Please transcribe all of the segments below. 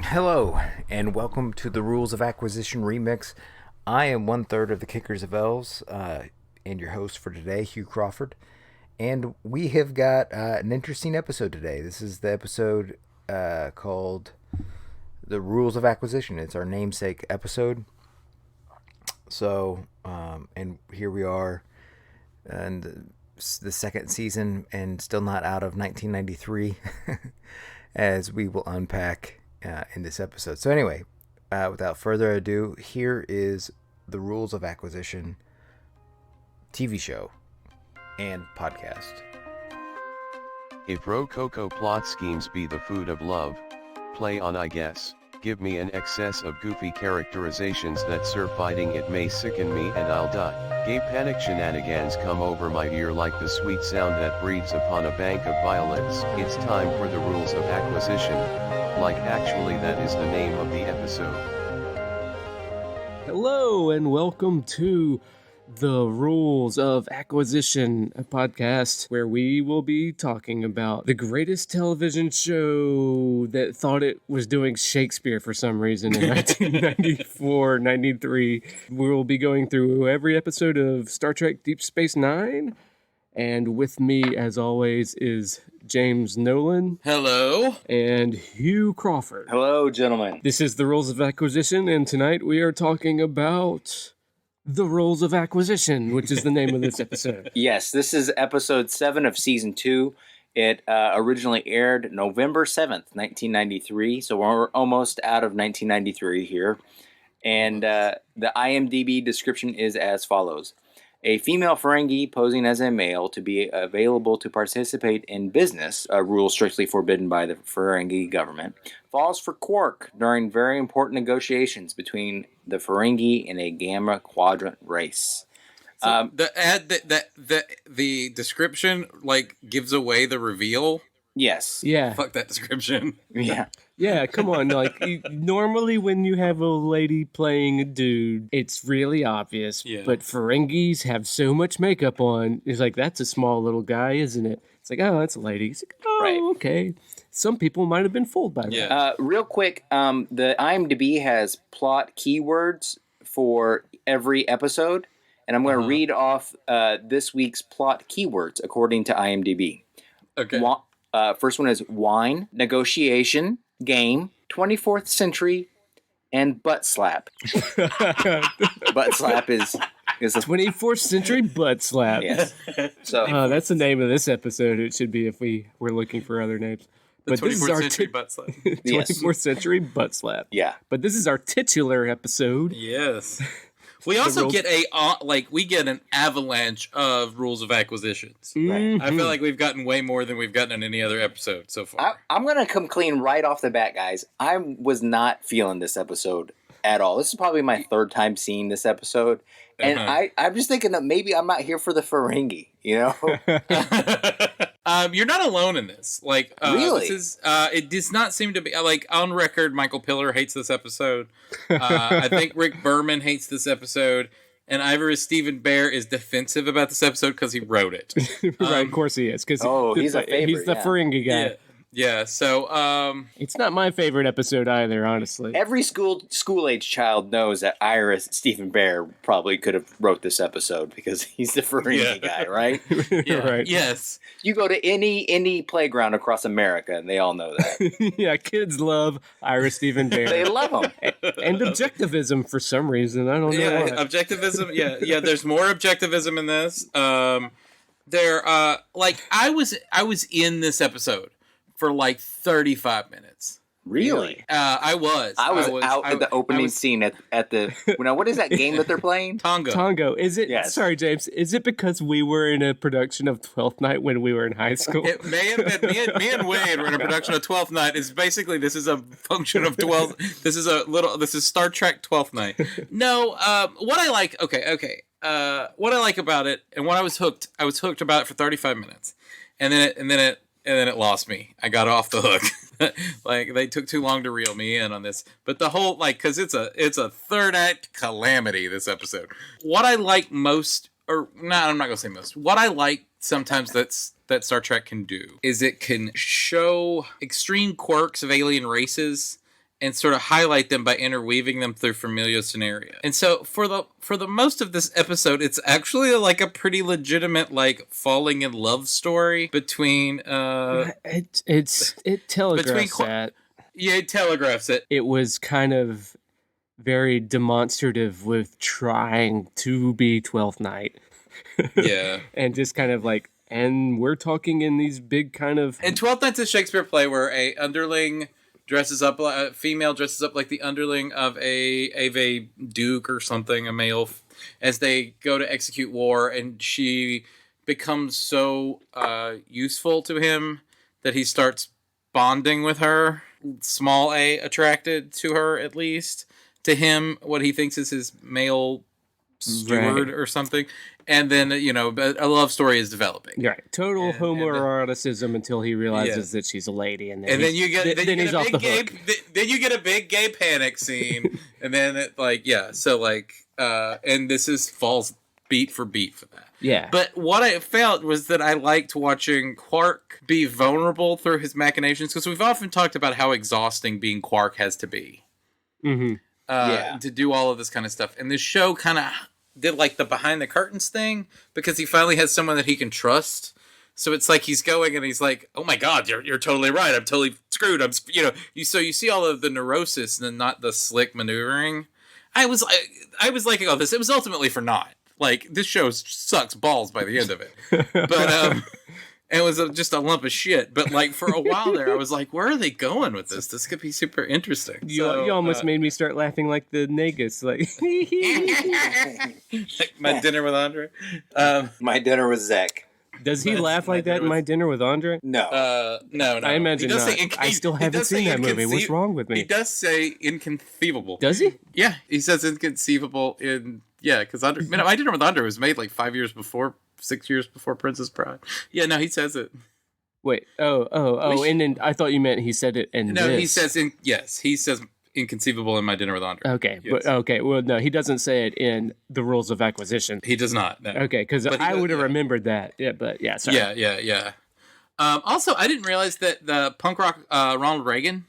Hello, and welcome to the Rules of Acquisition Remix. I am 1/3 of the Kickers of Elves, and your host for today, Hugh Crawford. And we have got an interesting episode today. This is the episode called The Rules of Acquisition. It's our namesake episode. So, and here we are, and the second season, and still not out of 1993, as we will unpack in this episode. So anyway, without further ado, here is the Rules of Acquisition TV show and podcast. If Rococo plot schemes be the food of love, play on I guess. Give me an excess of goofy characterizations that serve fighting, it may sicken me and I'll die. Gay panic shenanigans come over my ear like the sweet sound that breathes upon a bank of violets. It's time for the Rules of Acquisition, like actually that is the name of the episode. Hello and welcome to the Rules of Acquisition, a podcast where we will be talking about the greatest television show that thought it was doing Shakespeare for some reason in 1994, 93. We will be going through every episode of Star Trek Deep Space Nine. And with me, as always, is James Nolan. Hello. And Hugh Crawford. Hello, gentlemen. This is the Rules of Acquisition, and tonight we are talking about The Rules of Acquisition, which is the name of this episode. Yes, this is episode 7 of season 2. It originally aired November 7th, 1993, so we're almost out of 1993 here. And the IMDb description is as follows. A female Ferengi posing as a male to be available to participate in business, a rule strictly forbidden by the Ferengi government, falls for Quark during very important negotiations between the Ferengi and a Gamma Quadrant race. So the description gives away the reveal. Yes. Yeah. Fuck that description. Yeah. Yeah, come on. Normally when you have a lady playing a dude, it's really obvious. Yeah. But Ferengis have so much makeup on. It's like, that's a small little guy, isn't it? It's like, oh, that's a lady. It's like, oh, Right. okay. Some people might have been fooled by that. Yeah. Real quick, the IMDb has plot keywords for every episode, and I'm going to read off this week's plot keywords according to IMDb. Okay. First one is wine, negotiation, game, 24th century, and butt slap. Butt slap is a 24th century butt slap. yes. So That's the name of this episode. It should be if we were looking for other names. The But this is 24th our century butt slap. 24th century butt slap. yeah, But this is our titular episode. Yes. We also rules- get an avalanche of rules of acquisitions. Mhm. I feel like we've gotten way more than we've gotten in any other episode so far. I'm going to come clean right off the bat, guys. I was not feeling this episode at all. This is probably my third time seeing this episode, and I'm just thinking that maybe I'm not here for the Ferengi, you know? You're not alone in this. Really? This is, it does not seem to be on record. Michael Piller hates this episode. I think Rick Berman hates this episode, and Ivor Stephen Bear is defensive about this episode because he wrote it. Right, of course he is. Because he's a favorite, he's the yeah. Ferengi guy. Yeah. So, It's not my favorite episode either, honestly. Every school-age child knows that Iris Stephen Bear probably could have wrote this episode because he's the Ferengi guy, right? yeah, Right. yes. You go to any playground across America, and they all know that. Yeah, kids love Ira Stephen Bear. They love him. And objectivism for some reason. I don't know Yeah, why. objectivism. Yeah. There's more objectivism in this. I was in this episode for 35 minutes. Really? I was out at the opening scene at the. Now, what is that game that they're playing? Tonga. Tongo, is it? Yes. Sorry, James. Is it because we were in a production of Twelfth Night when we were in high school? It may have been me and Wade were in a production of 12th Night. It's basically this is a function of 12. This is Star Trek 12th Night. No, what I like. Okay. What I like about it, and what I was hooked about it for 35 minutes, and then it lost me. I got off the hook. They took too long to reel me in on this. But the whole because it's a third act calamity, this episode. What I like most, or no, I'm not gonna say most. What I like sometimes that Star Trek can do is it can show extreme quirks of alien races and sort of highlight them by interweaving them through familiar scenario. And so for the most of this episode, it's actually like a pretty legitimate like falling in love story between it telegraphs that. Yeah, it telegraphs it. It was kind of very demonstrative with trying to be 12th Night. Yeah. And just kind of like, and we're talking in these big kind of... And 12th Night's a Shakespeare play where a underling dresses up, a female dresses up like the underling of a duke or something, a male, as they go to execute war, and she becomes so useful to him that he starts bonding with her, small a, attracted to her at least, to him, what he thinks is his male steward or something. And then, you know, a love story is developing. Right. Total homoeroticism until he realizes that she's a lady. And then you get a big gay panic scene. And then it like, yeah. So like, and this falls beat for beat for that. Yeah. But what I felt was that I liked watching Quark be vulnerable through his machinations. Because we've often talked about how exhausting being Quark has to be. Mm-hmm. To do all of this kind of stuff. And this show kind of did like the behind the curtains thing because he finally has someone that he can trust. So it's like he's going and he's like, "Oh my God, you're totally right. I'm totally screwed. You see all of the neurosis and not the slick maneuvering. I was liking all this. It was ultimately for naught. Like this show sucks balls by the end of it. But it was just a lump of shit. But like for a while there, I was like, where are they going with this? This could be super interesting. You almost made me start laughing like the Negus, like My Dinner with Andre. My Dinner with Zach. Does he laugh like that in My Dinner with Andre? No. No. I imagine not. I still haven't seen that movie. What's wrong with me? He does say inconceivable. Does he? Yeah, he says inconceivable in... Yeah, because My Dinner with Andre was made like 6 years before Princess Bride. Yeah, no, he says it. Wait, and then I thought you meant he said it in No, this. he says inconceivable in My Dinner with Andre. Okay, yes. Well, no, he doesn't say it in the Rules of Acquisition. He does not. No. Okay, because I would have remembered that. Yeah, but yeah, sorry. Yeah. Also, I didn't realize that the punk rock Ronald Reagan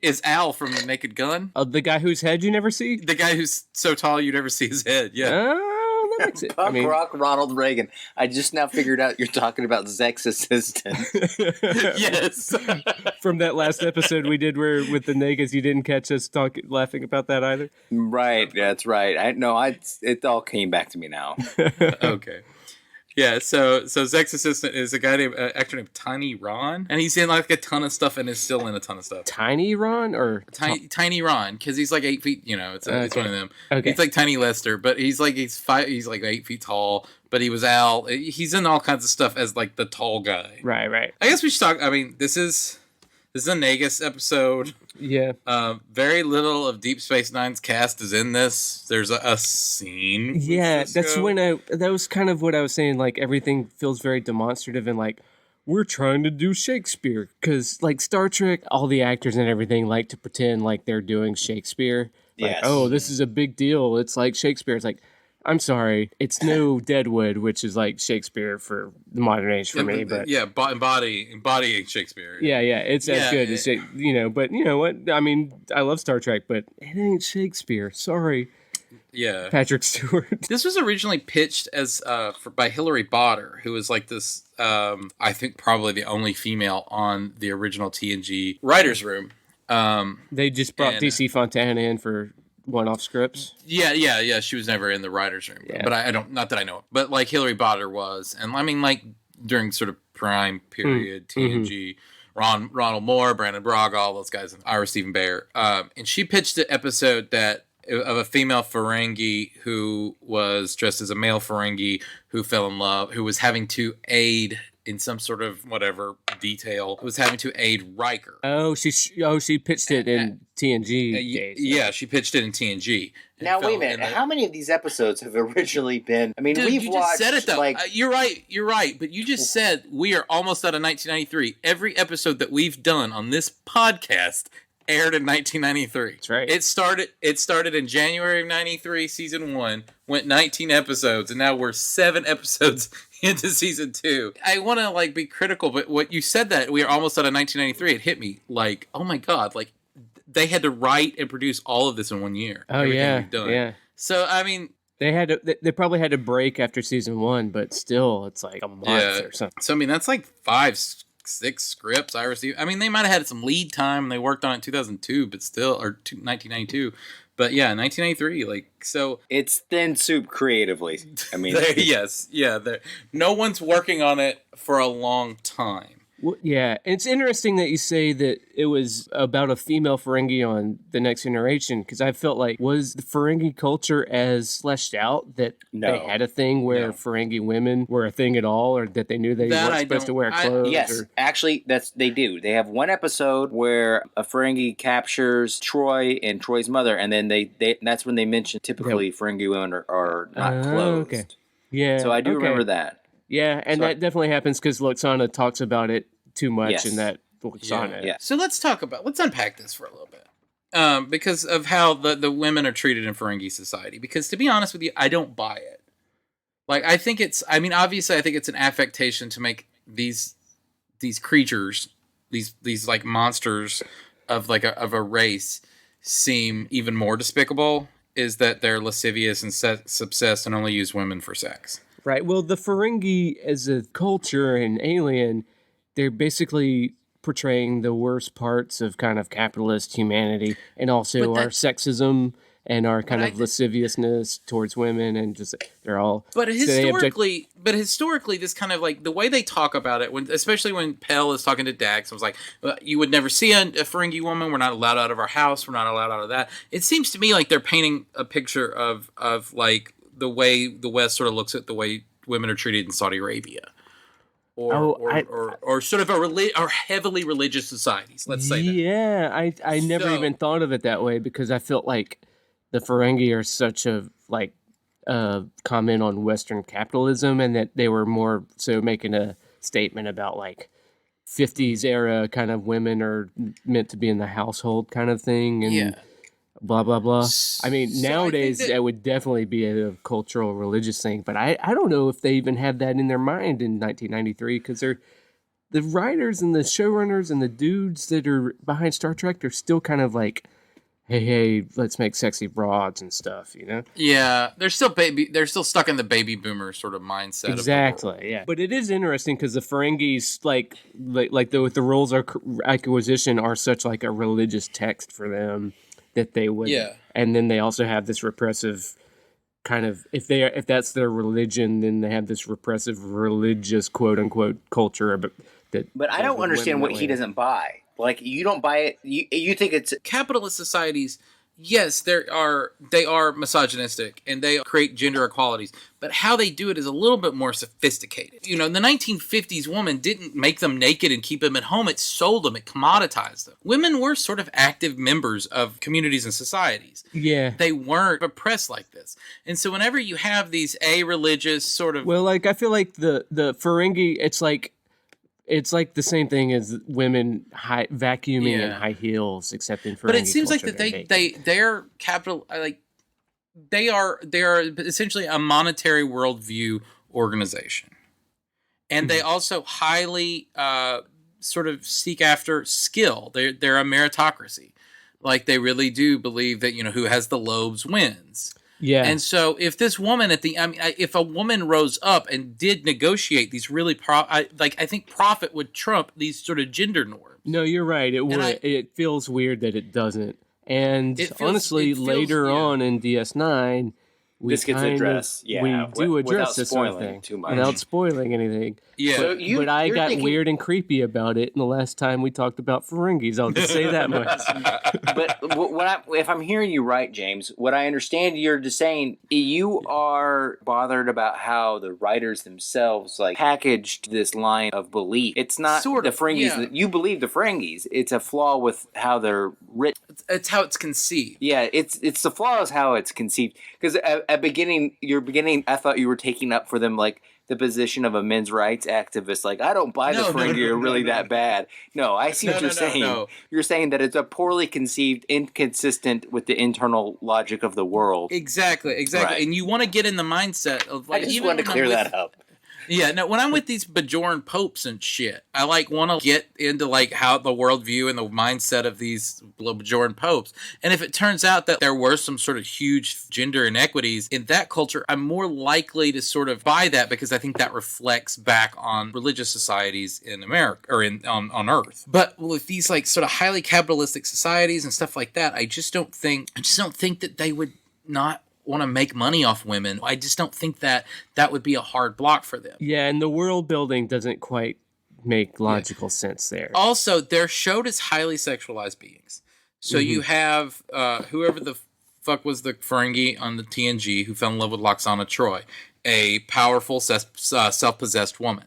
is Al from The Naked Gun. The guy whose head you never see? The guy who's so tall you never see his head, yeah. Oh, that makes it. Punk rock Ronald Reagan. I just now figured out you're talking about Zek's assistant. Yes. From that last episode we did where with the Negas, you didn't catch us laughing about that either? Right, that's right. It all came back to me now. Okay. Yeah, so Zek's assistant is a guy named actor named Tiny Ron, and he's in like a ton of stuff and is still in a ton of stuff. Tiny Ron or Tiny Ron, because he's like 8 feet. You know, it's one of them. Okay. He's like Tiny Lester, but he's like 8 feet tall. But he was Al. He's in all kinds of stuff as like the tall guy. Right. I guess we should talk. I mean, this is a Negus episode. Yeah. Very little of Deep Space Nine's cast is in this. There's a scene. Yeah, that was kind of what I was saying. Like everything feels very demonstrative and like we're trying to do Shakespeare because like Star Trek, all the actors and everything like to pretend like they're doing Shakespeare. Like, yes. Oh, this is a big deal. It's like Shakespeare. It's like, I'm sorry, it's no Deadwood, which is like Shakespeare for the modern age for me. But yeah, embodying Shakespeare. Yeah, it's as good as But you know what? I mean, I love Star Trek, but it ain't Shakespeare. Sorry. Yeah, Patrick Stewart. This was originally pitched as by Hilary Botter, who was like this. I think probably the only female on the original TNG writers' room. They just brought DC Fontana in for one-off scripts. Yeah. She was never in the writers' room, but I don't. Not that I know. But like Hilary Botter was, and I mean like during sort of prime period TNG. Ronald Moore, Brandon Bragg, all those guys, and Ira Stephen Bear. And she pitched an episode of a female Ferengi who was dressed as a male Ferengi who fell in love, who was having to aid in some sort of whatever detail, was having to aid Riker. She pitched it in TNG. Yeah, she pitched it in TNG. Now wait a minute. How many of these episodes have originally been? I mean, Dude, we've watched. Just said it though. Like you're right. But you just said we are almost out of 1993. Every episode that we've done on this podcast aired in 1993. That's right. It started in January of 93, season 1, went 19 episodes, and now we're 7 episodes into season 2. I want to like be critical, but what you said that we are almost out of 1993, it hit me like, oh my God, like they had to write and produce all of this in 1 year. Oh everything yeah, we've done. yeah. So I mean, They probably had to break after season 1, but still, it's like a month or something. So I mean, that's like 5-6 scripts I received. I mean, they might have had some lead time. They worked on it in 2002, but still, or 1992. But yeah, 1993. Like, so It's thin soup creatively. I mean, yes, yeah. No one's working on it for a long time. Well, yeah, and it's interesting that you say that it was about a female Ferengi on The Next Generation, because I felt like, was the Ferengi culture as fleshed out that No. they had a thing where No. Ferengi women were a thing at all, or that they knew they That weren't I supposed to don't- wear I- clothes? yes, Or, actually, they do. They have one episode where a Ferengi captures Troy and Troy's mother, and then that's when they mention typically Ferengi women are not clothed. okay. Yeah. So I do okay. remember that. Yeah, and So- that definitely happens because Loxana talks about it too much Yes. in that Loxana. Yeah. So let's unpack this for a little bit, because of how the women are treated in Ferengi society. Because to be honest with you, I don't buy it. Like, I think obviously I think it's an affectation to make these creatures, these like monsters of a race seem even more despicable. Is that they're lascivious and sex obsessed and only use women for sex. Right. Well, the Ferengi as a culture and alien, they're basically portraying the worst parts of kind of capitalist humanity, and also But our sexism and our kind I of thi- lasciviousness towards women, and just they're all. But so they object- historically, this kind of like the way they talk about it, especially when Pell is talking to Dax, I was like, well, you would never see a Ferengi woman. We're not allowed out of our house. We're not allowed out of that. It seems to me like they're painting a picture of like the way the West sort of looks at the way women are treated in Saudi Arabia, or sort of or heavily religious societies. Let's say that. Yeah, I never So- even thought of it that way, because I felt like the Ferengi are such a comment on Western capitalism, and that they were more so making a statement about like 50s era kind of women are meant to be in the household kind of thing, and Yeah. blah blah blah. I mean, So I think nowadays that- that would definitely be a cultural religious thing, but I don't know if they even had that in their mind in 1993, because they're the writers and the showrunners and the dudes that are behind Star Trek are still kind of like, hey, let's make sexy broads and stuff, you know? Yeah, they're still stuck in the baby boomer sort of mindset. Exactly, yeah. But it is interesting because the Ferengis, with the rules of acquisition, are such like a religious text for them that they would. Yeah. And then they also have this repressive kind of, if that's their religion, then they have this repressive religious quote unquote culture. But I don't understand what he doesn't buy. Like, you don't buy it. You think it's Capitalist societies, yes, they are misogynistic and they create gender equalities, but how they do it is a little bit more sophisticated. You know, in the 1950s, woman didn't make them naked and keep them at home. It sold them. It commoditized them. Women were sort of active members of communities and societies. yeah. They weren't oppressed like this. And so whenever you have these religious sort of... Well, like, I feel like the Ferengi, it's like the same thing as women vacuuming in Yeah. high heels, except in Ferengi But it seems like culture, that they're naked. they're capital like they are essentially a monetary worldview organization, and they also highly sort of seek after skill. They're a meritocracy, like they really do believe that who has the lobes wins. Yeah. And so if this woman if a woman rose up and did negotiate these really I think profit would trump these sort of gender norms. No, you're right. It would. It feels weird that it doesn't. And honestly, later on in DS9, this gets addressed. Yeah, we do without address this sort of spoiling thing too much. without spoiling anything. Yeah. So But I you're got thinking- weird and creepy about it in the last time we talked about Ferengis. I'll just say that much. But if I'm hearing you right, James, what I understand you're just saying, you are bothered about how the writers themselves packaged this line of belief. It's not Sort the of, Ferengis yeah. that you believe the Ferengis. It's a flaw with how they're written. It's how it's conceived. Yeah, it's the flaw is how it's conceived. Because at your beginning, I thought you were taking up for them the position of a men's rights activist. Like, I don't buy the Ferengi are really that bad. No, I see what you're saying. No. You're saying that it's a poorly conceived, inconsistent with the internal logic of the world. Exactly. Right. And you want to get in the mindset of I just wanted to clear that up. Yeah, no, when I'm with these Bajoran popes and shit, I like want to get into like how the worldview and the mindset of these Bajoran popes. And if it turns out that there were some sort of huge gender inequities in that culture, I'm more likely to sort of buy that because I think that reflects back on religious societies in America or on Earth. But with these like sort of highly capitalistic societies and stuff like that, I just don't think that they would not want to make money off women. I just don't think that would be a hard block for them. Yeah, and the world building doesn't quite make logical sense there. Also, they're showed as highly sexualized beings. So you have whoever the fuck was the Ferengi on the TNG who fell in love with Loxana Troy, a powerful, self-possessed woman.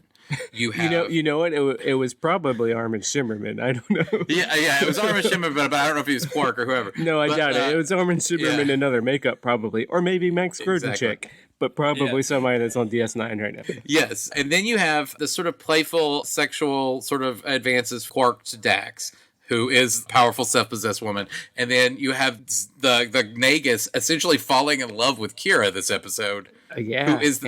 You have, you know what? It was probably Armin Shimmerman. I don't know. Yeah, it was Armin Shimmerman, but I don't know if he was Quark or whoever. No, I doubt it. It was Armin Shimmerman and another makeup probably, or maybe Max Grodinchik, but probably somebody that's on DS9 right now. Yes, and then you have the sort of playful sexual sort of advances Quark to Dax, who is a powerful self-possessed woman, and then you have the Nagus essentially falling in love with Kira this episode. Yeah, who is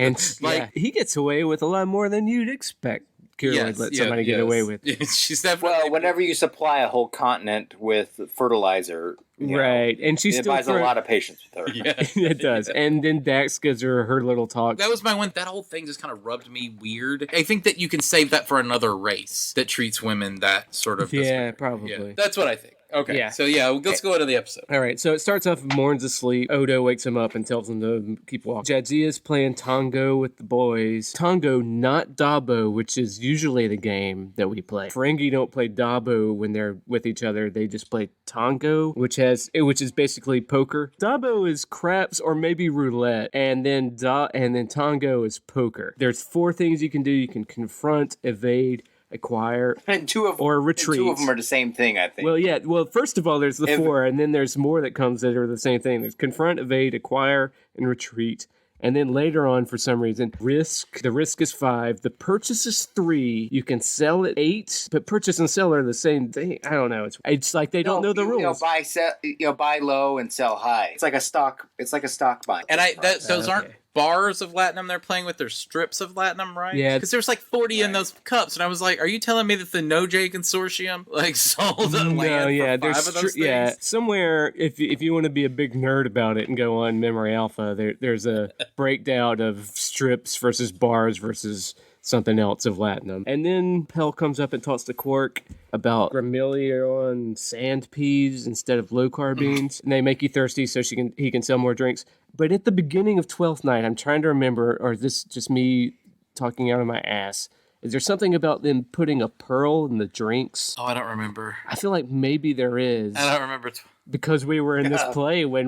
he gets away with a lot more than you'd expect. Kira would let somebody get away with. She's definitely whenever you supply a whole continent with fertilizer, right? And she still buys a lot of patience with her. Yeah, it does. And then Dax gives her little talk. That was my one. That whole thing just kind of rubbed me weird. I think that you can save that for another race that treats women that sort of. Yeah, probably. Yeah, that's what I think. Okay, so let's go into the episode. All right, so it starts off, Morn's asleep. Odo wakes him up and tells him to keep walking. Jadzia's playing Tango with the boys. Tango, not Dabo, which is usually the game that we play. Ferengi don't play Dabo when they're with each other. They just play Tango, which is basically poker. Dabo is craps or maybe roulette, and then Tango is poker. There's 4 things you can do. You can confront, evade, acquire, and or retreat. 2 of them are the same thing, I think. Well, yeah. Well, first of all, there's the 4, and then there's more that comes that are the same thing. There's confront, evade, acquire, and retreat. And then later on, for some reason, risk. The risk is 5. The purchase is 3. You can sell at 8, but purchase and sell are the same thing. I don't know. It's like they don't know the rules. Buy low and sell high. It's like a stock. It's like a stock buying. And those aren't bars of latinum they're playing with. They're strips of latinum, right? Yeah, because there's like 40 in those cups, and I was like, are you telling me that the No J Consortium like sold a land for 5 of those things? Somewhere if you want to be a big nerd about it and go on Memory Alpha, there's a breakdown of strips versus bars versus something else of latinum. And then Pell comes up and talks to Quark about Gramillion sand peas instead of low carb beans, and they make you thirsty so he can sell more drinks. But at the beginning of 12th Night, I'm trying to remember, or is this just me talking out of my ass? Is there something about them putting a pearl in the drinks? Oh, I don't remember. I feel like maybe there is. I don't remember. Because we were in this play when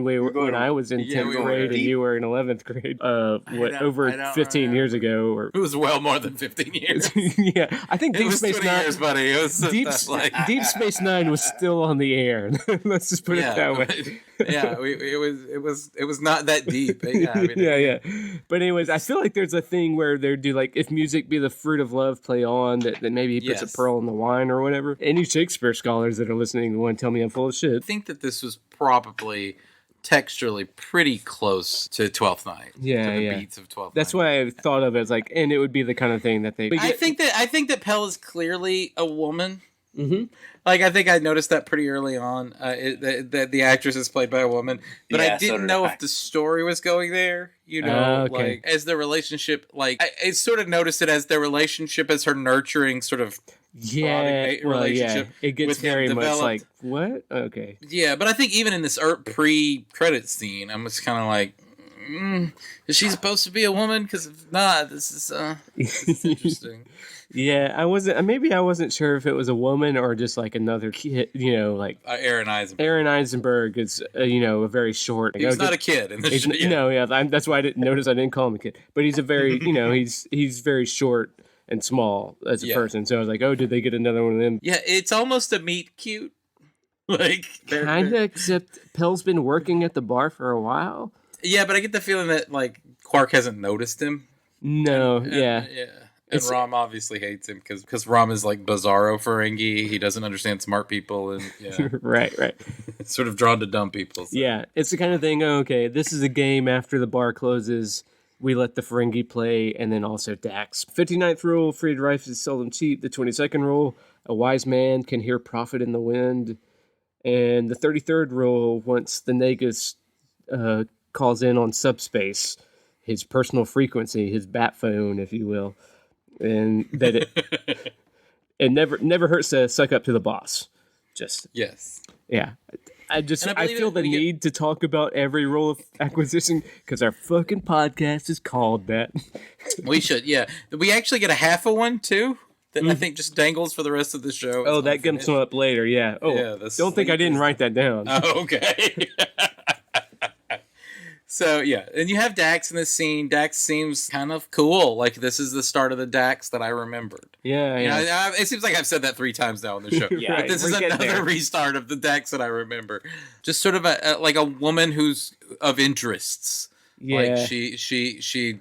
I was in 10th grade and you were in 11th grade, over 15 years ago. Or... It was well more than 15 years. Yeah, I think Deep Space 20 Nine. Years, buddy. It was Deep Space Nine was still on the air. Let's just put it that way. It was not that deep. Yeah. But anyways, I feel like there's a thing where they do like, if music be the fruit of love, play on. That maybe he puts a pearl in the wine or whatever. Any Shakespeare scholars that are listening want to tell me I'm full of shit. I think that this was probably texturally pretty close to 12th Night. Yeah, to the beats of 12th Night. That's why I thought of it as like, and it would be the kind of thing that they. I think that Pell is clearly a woman. Mm-hmm. Like, I think I noticed that pretty early on. That the actress is played by a woman, but I didn't know if the story was going there. Like as the relationship, like I sort of noticed it as their relationship as her nurturing sort of. Relationship. It gets very much like what? Okay. Yeah, but I think even in this pre-credit scene, I'm just kind of like, is she supposed to be a woman? Because if not, this is interesting. Yeah, I wasn't sure if it was a woman or just like another kid, like Aaron Eisenberg. Aaron Eisenberg is, a very short. He's not a kid in this show. No, that's why I didn't notice. I didn't call him a kid, but he's a very, he's very short and small as a person. So I was like, oh, did they get another one of them? Yeah, it's almost a meet cute. Like kind of, except Pell's been working at the bar for a while. Yeah, but I get the feeling that like Quark hasn't noticed him. No, yeah. And Rom obviously hates him because Rom is like bizarro Ferengi. He doesn't understand smart people and right. Sort of drawn to dumb people. So. Yeah, it's the kind of thing. Okay, this is a game after the bar closes. we let the Ferengi play, and then also Dax. 59th rule, free advice is seldom cheap. The 22nd rule, a wise man can hear profit in the wind. And the 33rd rule, once the Nagus calls in on subspace, his personal frequency, his bat phone, if you will, and that it never hurts to suck up to the boss. Just Yes. yeah. I believe feel that the we get- need to talk about every rule of acquisition because our fucking podcast is called that. We should, yeah. We actually get a half of one too. That I think just dangles for the rest of the show. Oh, It's that comes unfinished. up later. Yeah. Oh, Yeah, the don't think I sleep didn't is- write that down. Oh, okay. So yeah, and you have Dax in this scene. Dax seems kind of cool. Like this is the start of the Dax that I remembered. Yeah. You Yeah. know, it seems like I've said that 3 times now on the show. Yeah, But this we're is getting another there. restart of the Dax that I remember. Just sort of like a woman who's of interests. Yeah. Like she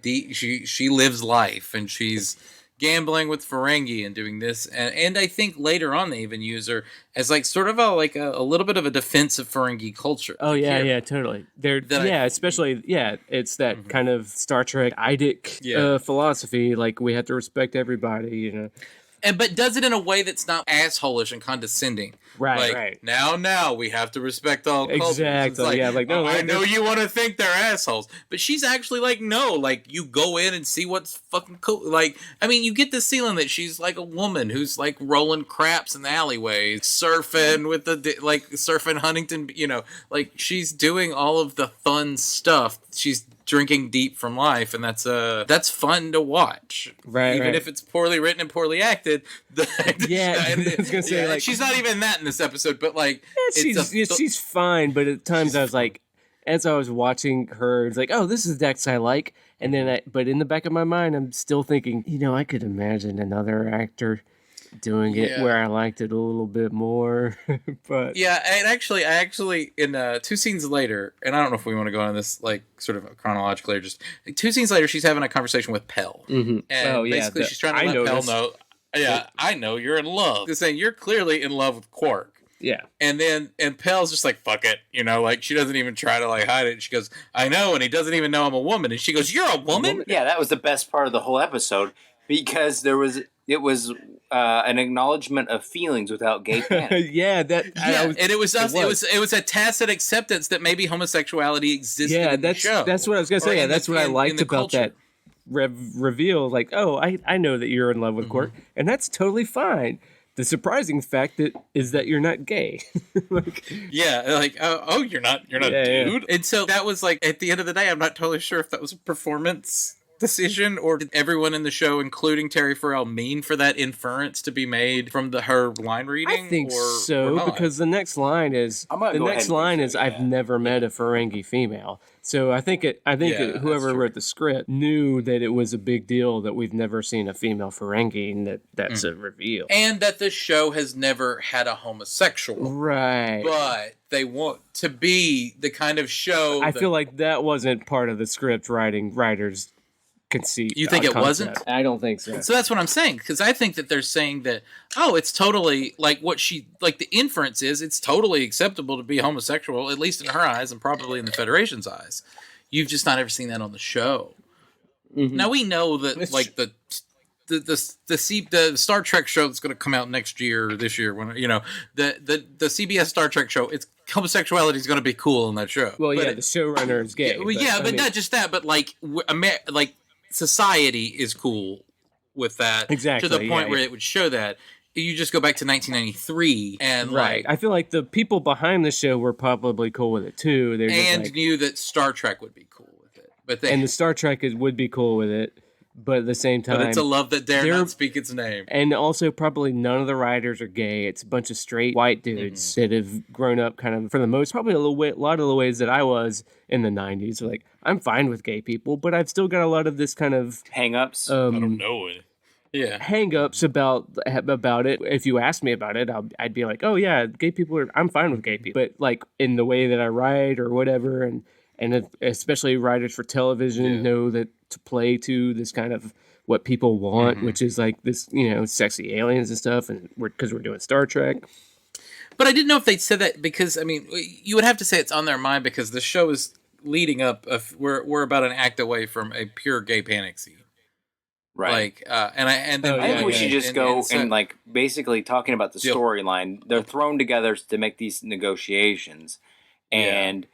lives life, and she's gambling with Ferengi and doing this, and I think later on they even use her as like sort of a little bit of a defense of Ferengi culture. Oh yeah, Here. yeah, totally. They're That especially it's that kind of Star Trek eidetic Yeah. philosophy. Like we have to respect everybody, you know. But does it in a way that's not assholish and condescending. Right, like, right. Now we have to respect all cultures. It's Exactly, yeah, like, no, I they're- know you want to think they're assholes, but she's actually like, no, like you go in and see what's fucking cool. Like, I mean, you get this feeling that she's like a woman who's like rolling craps in the alleyways, surfing with surfing Huntington, you know, like she's doing all of the fun stuff. She's drinking deep from life, and that's fun to watch. Right, Even right. if it's poorly written and poorly acted. Yeah, I was gonna say, like- she's not even that in this episode, but like She's fine, but at times I was like, as I was watching her, it's like, oh, this is Dex I like, and then but in the back of my mind, I'm still thinking, you know, I could imagine another actor doing it Yeah. where I liked it a little bit more, but yeah. And I actually in 2 scenes later, and I don't know if we want to go on this like sort of chronologically or just 2 scenes later, she's having a conversation with Pell, and Oh, yeah, basically the- she's trying to I let Pell noticed. know. Yeah, I know you're in love. She's saying you're clearly in love with Quark. yeah. And Pell's just like, fuck it, you know, like she doesn't even try to like hide it. She goes, I know, and he doesn't even know I'm a woman. And she goes, you're a woman? Yeah, that was the best part of the whole episode because it was an acknowledgement of feelings without gay panic. Yeah, that Yeah, and it was was. it was a tacit acceptance that maybe homosexuality existed yeah, in the show. that's what I was gonna Or say. Yeah, in the- that's what I in liked the about culture. that reveal. Like, oh, I know that you're in love with Quark, and that's totally fine. The surprising fact is that you're not gay. Like, Yeah, like you're not Yeah, a yeah. dude. And so that was like at the end of the day, I'm not totally sure if that was a performance decision or did everyone in the show, including Terry Farrell, mean for that inference to be made from her line reading. I think or so not? because the next line is I'm gonna the go next ahead and line think is so, I've yeah. never met a Ferengi female. So I think Yeah, that's whoever true. wrote the script knew that it was a big deal that we've never seen a female Ferengi, and that's a reveal. and that the show has never had a homosexual. Right. But they want to be the kind of show. I that- feel like that wasn't part of the script writer's conceit. You think it wasn't? concept. I don't think so. So that's what I'm saying, because I think that they're saying that, oh, it's totally like what the inference is, it's totally acceptable to be homosexual, at least in her eyes and probably in the Federation's eyes. You've just not ever seen that on the show. Mhm. Now we know that like the Star Trek show that's going to come out next year or this year, when you know the CBS Star Trek show, it's homosexuality is going to be cool in that show. Well, But yeah, it- the showrunner is gay. yeah, well, yeah, I but mean, not just that, but like like society is cool with that Exactly, to the point yeah, where yeah. it would show that. You just go back to 1993 and right. like I feel like the people behind the show were probably cool with it too. They're just and like, knew that Star Trek would be cool with it, but they and the Star Trek would be cool with it, but at the same time, but it's a love that dare they're- not speak its name. and also probably none of the writers are gay. It's a bunch of straight white dudes Mm-hmm. that have grown up kind of for the most, probably a lot of the ways that I was in the '90s. Like I'm fine with gay people, but I've still got a lot of this kind of Hang-ups. know it. Yeah. hang-ups about it. If you ask me about it, I'd be like, oh yeah, gay people are. I'm fine with gay people, but like in the way that I write or whatever, and especially writers for television know that to play to this kind of what people want, which is like this, sexy aliens and stuff, and because we're doing Star Trek. But I didn't know if they'd said that because I mean, you would have to say it's on their mind because the show is leading up. We're about an act away from a pure gay panic scene. Right. Like, and then I think we should just go so- and like basically talking about the Yeah. storyline. They're thrown together to make these negotiations, and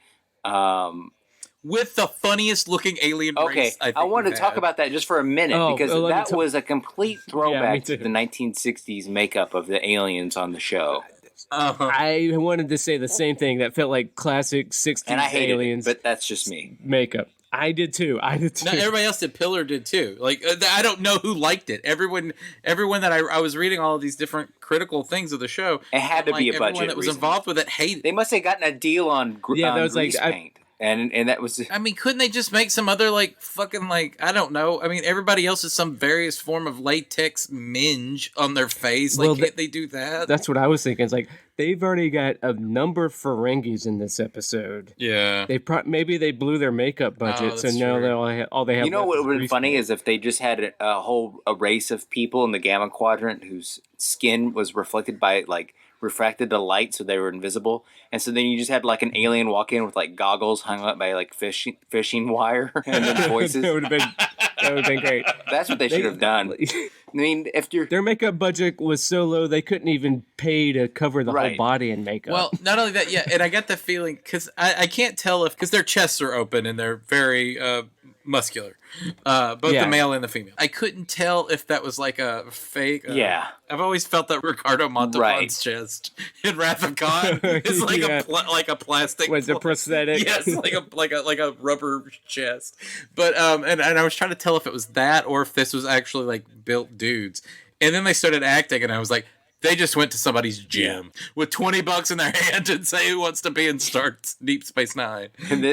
with the funniest looking alien okay, race. I want to talk about that just for a minute because let me that was a complete throwback too. to the 1960s makeup of the aliens on the show, I wanted to say the same thing. That felt like classic 60s and I hated aliens it, but that's just me. makeup. I did too. No, everybody else did. Pillar did too. Like, I don't know who liked it. Everyone that I was reading all of these different critical things of the show. It had to be a budget. Everyone that was reason. involved with it hated. They must have gotten a deal on that was grease like paint, and that was. I mean, couldn't they just make some other like fucking like I don't know? I mean, everybody else has some various form of latex minge on their face. Like, Well, can't they do that? That's what I was thinking. It's like they've already got a number of Ferengis in this episode. Yeah. They maybe they blew their makeup budget, so that's now true. all they have. You know left what is would have been grease funny paint. is if they just had a race of people in the Gamma Quadrant whose skin was reflected by like refracted to light, so they were invisible, and so then you just had like an alien walk in with like goggles hung up by like fishing wire and then voices. that would have been great. That's what they should have done. I mean, if you're Their makeup budget was so low they couldn't even pay to cover the whole Right. body in makeup. Well, not only that, yeah, and I got the feeling because I can't tell if because their chests are open and they're very muscular, both Yeah. the male and the female. I couldn't tell if that was like a fake. Yeah. I've always felt that Ricardo Montalban's Right. chest in Wrath of God is like Yeah. like a plastic. was it prosthetic? Yes, like a rubber chest. But and I was trying to tell if it was that or if this was actually like built dudes. And then they started acting, and I was like, they just went to somebody's gym with $20 in their hand and say who wants to be in Deep Space Nine. and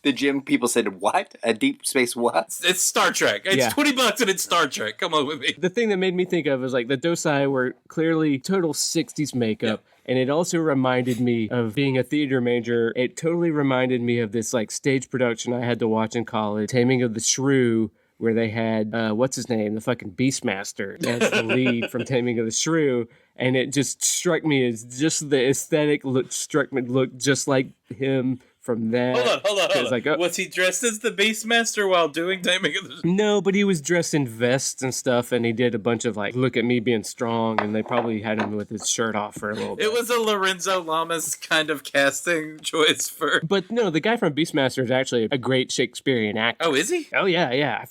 the gym people said, "What? A deep space what?" It's Star Trek. It's Yeah. $20 and it's Star Trek. Come on with me. The thing that made me think of is like the Dosai were clearly total 60s makeup. And it also reminded me of being a theater major. It totally reminded me of this like stage production I had to watch in college, Taming of the Shrew, where they had, what's his name? The fucking Beastmaster as the lead from Taming of the Shrew. And it just struck me as just the aesthetic looked just like him from that. Hold on. It's like, oh. Was he dressed as the Beastmaster while doing Taming of the... No, but he was dressed in vests and stuff, and he did a bunch of like, look at me being strong, and they probably had him with his shirt off for a little bit. It was a Lorenzo Lamas kind of casting choice for... But no, the guy from Beastmaster is actually a great Shakespearean actor. Oh, is he? Oh yeah.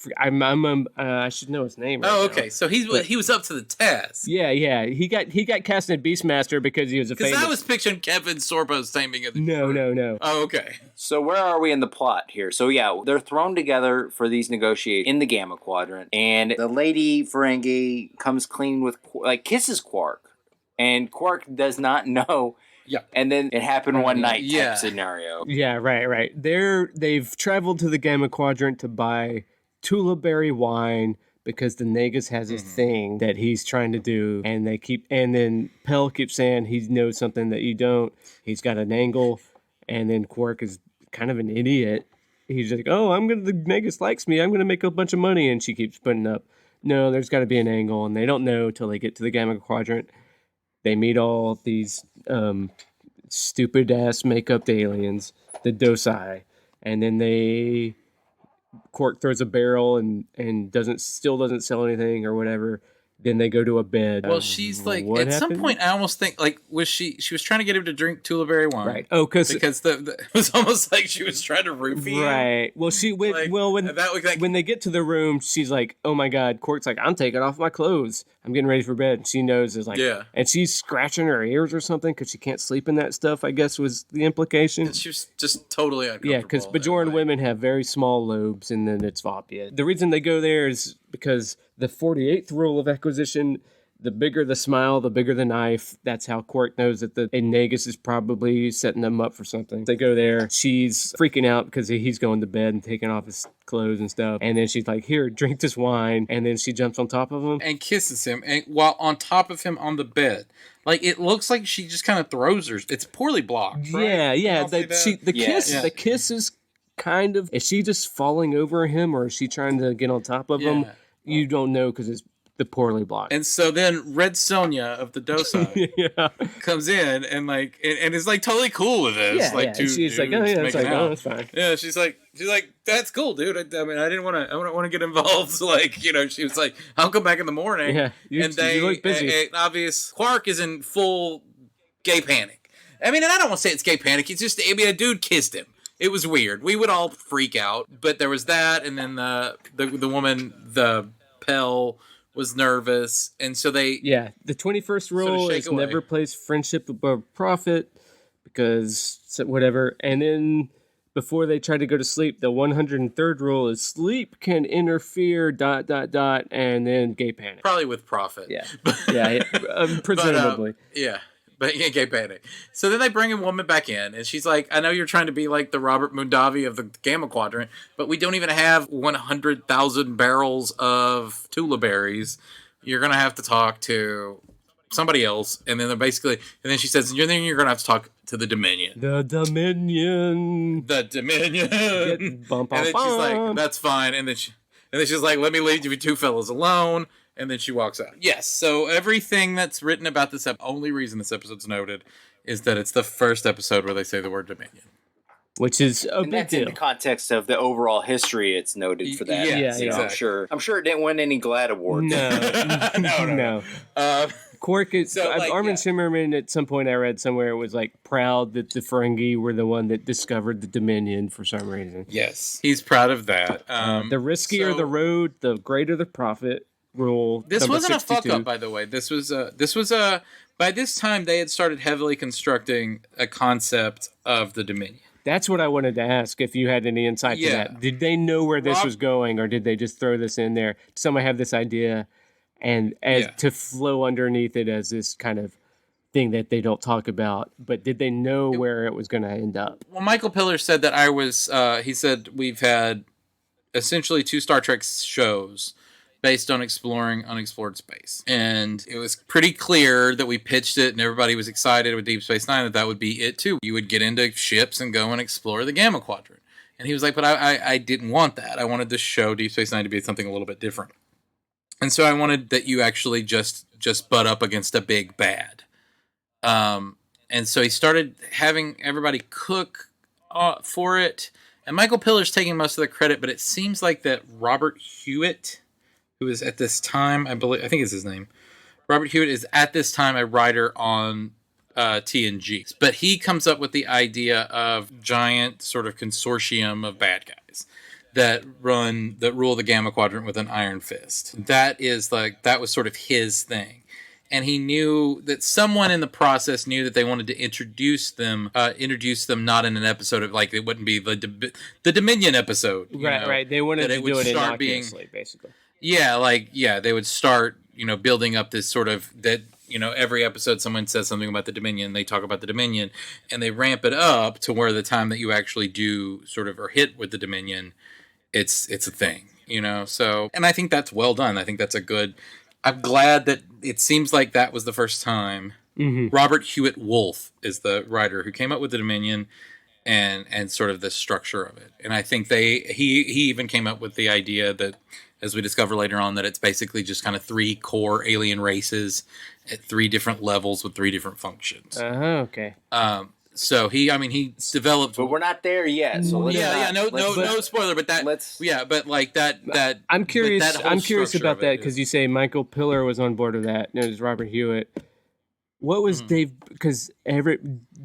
I should know his name. Right Oh, now. okay. So he was up to the task. Yeah. He got cast in Beastmaster because he was a Because famous. I was picturing Kevin Sorbo's Taming of the... No. Oh, okay. So where are we in the plot here? So yeah, they're thrown together for these negotiations in the Gamma Quadrant, and the lady Ferengi comes clean with kisses Quark, and Quark does not know. Yeah. And then it happened one night Yeah. type scenario. Yeah, right. They've traveled to the Gamma Quadrant to buy tulip berry wine because the Nagus has this thing that he's trying to do, and then Pell keeps saying he knows something that you don't. He's got an angle, and then Quark is kind of an idiot. He's like, the Nagus likes me. I'm gonna make a bunch of money, and she keeps putting up. No, there's got to be an angle, and they don't know till they get to the Gamma Quadrant. They meet all these stupid ass makeup aliens, the Dosai, and then Quark throws a barrel and doesn't sell anything or whatever. Then they go to a bed. Well, she's like, What at some happened? point, I almost think, like, she was trying to get him to drink Tuliberry wine. Right. Oh, Because it was almost like she was trying to roofie him. right. Well, when they get to the room, she's like, "Oh my God!" Quark's like, "I'm taking off my clothes. I'm getting ready for bed." And she knows is like, Yeah. And she's scratching her ears or something because she can't sleep in that stuff. I guess was the implication. She was just totally uncomfortable. Yeah, because Bajoran women have very small lobes, and then it's obvious. The reason they go there is because the 48th rule of acquisition: the bigger the smile, the bigger the knife. That's how Quark knows that the Nagus is probably setting them up for something. They go there. She's freaking out because he's going to bed and taking off his clothes and stuff. And then she's like, "Here, drink this wine." And then she jumps on top of him. And kisses him, and while on top of him on the bed. Like, it looks like she just kind of throws her. It's poorly blocked, right? Yeah. I'll say that. The kiss is kind of. Is she just falling over him, or is she trying to get on top of him? Yeah. You don't know because it's the poorly blocked. And so then Red Sonja of the Dosai Yeah. comes in and like and is like totally cool with this. Yeah, like yeah. two She's like, oh dudes yeah, it's making like, oh, out. that's fine. Yeah, she's like, that's cool, dude. I mean, I didn't want to get involved. Like, you know, she was like, I'll come back in the morning. Yeah, you look busy. Obvious Quark is in full gay panic. I mean, and I don't want to say it's gay panic. It's just, I mean, a dude kissed him. It was weird. We would all freak out, but there was that, and then the woman, the Pell, was nervous, and so they the 21st rule is away. never place friendship above profit, because whatever. And then before they try to go to sleep, the 103rd rule is sleep can interfere ... and then gay panic. probably with profit. Yeah, yeah, presumably. But gay panic. So then they bring a woman back in, and she's like, I know you're trying to be like the Robert Mondavi of the Gamma Quadrant, but we don't even have 100,000 barrels of Tula berries. You're going to have to talk to somebody else. And then then she says, you're going to have to talk to the Dominion. The Dominion. The Dominion. Bum, And then she's like, that's fine. And then she's like, let me leave you two fellas alone. And then she walks out. Yes, so everything that's written about this only reason this episode's noted is that it's the first episode where they say the word Dominion. Which is a And big that's deal. in the context of the overall history. It's noted for that. Yes, You know, exactly. I'm sure it didn't win any GLAAD awards. No. Quark is So, like, Armin yeah. Shimmerman. At some point, I read somewhere was like proud that the Ferengi were the one that discovered the Dominion for some reason. Yes, he's proud of that. The riskier so- the road, the greater the profit rule. This number wasn't 62. a fuck up, by the way. This was by this time they had started heavily constructing a concept of the Dominion. That's what I wanted to ask. If you had any insight to Yeah. that, did they know where this was going, or did they just throw this in there? Did somebody have this idea, and to flow underneath it as this kind of thing that they don't talk about? But did they know where it was going to end up? Well, Michael Piller said that he said we've had essentially 2 Star Trek shows based on exploring unexplored space. And it was pretty clear that we pitched it and everybody was excited with Deep Space Nine that would be it too. You would get into ships and go and explore the Gamma Quadrant. And he was like, but I didn't want that. I wanted the show Deep Space Nine to be something a little bit different. And so I wanted that you actually just butt up against a big bad. And so he started having everybody cook for it. And Michael Piller's taking most of the credit, but it seems like that Robert Hewitt, who is at this time, I think it's his name. Robert Hewitt is at this time a writer on TNG. But he comes up with the idea of giant sort of consortium of bad guys that rule the Gamma Quadrant with an iron fist. That was sort of his thing. And he knew that someone in the process knew that they wanted to introduce them not in an episode of, like, it wouldn't be the Dominion episode. Right. They wanted to do it innocuously, basically. Yeah, they would start, building up this sort of that, every episode someone says something about the Dominion, they talk about the Dominion, and they ramp it up to where the time that you actually do sort of are hit with the Dominion, it's a thing, So, and I think that's well done. I think that's I'm glad that it seems like that was the first time. Mm-hmm. Robert Hewitt Wolf is the writer who came up with the Dominion and sort of the structure of it. And I think he even came up with the idea that, as we discover later on, that it's basically just kind of 3 core alien races at 3 different levels with 3 different functions. Okay. So he developed, But we're not there yet. So let's no spoiler, but that I'm curious. that whole I'm curious structure about of that it because you say Michael Piller was on board of that, and it was Robert Hewitt. What was Dave? Because Everett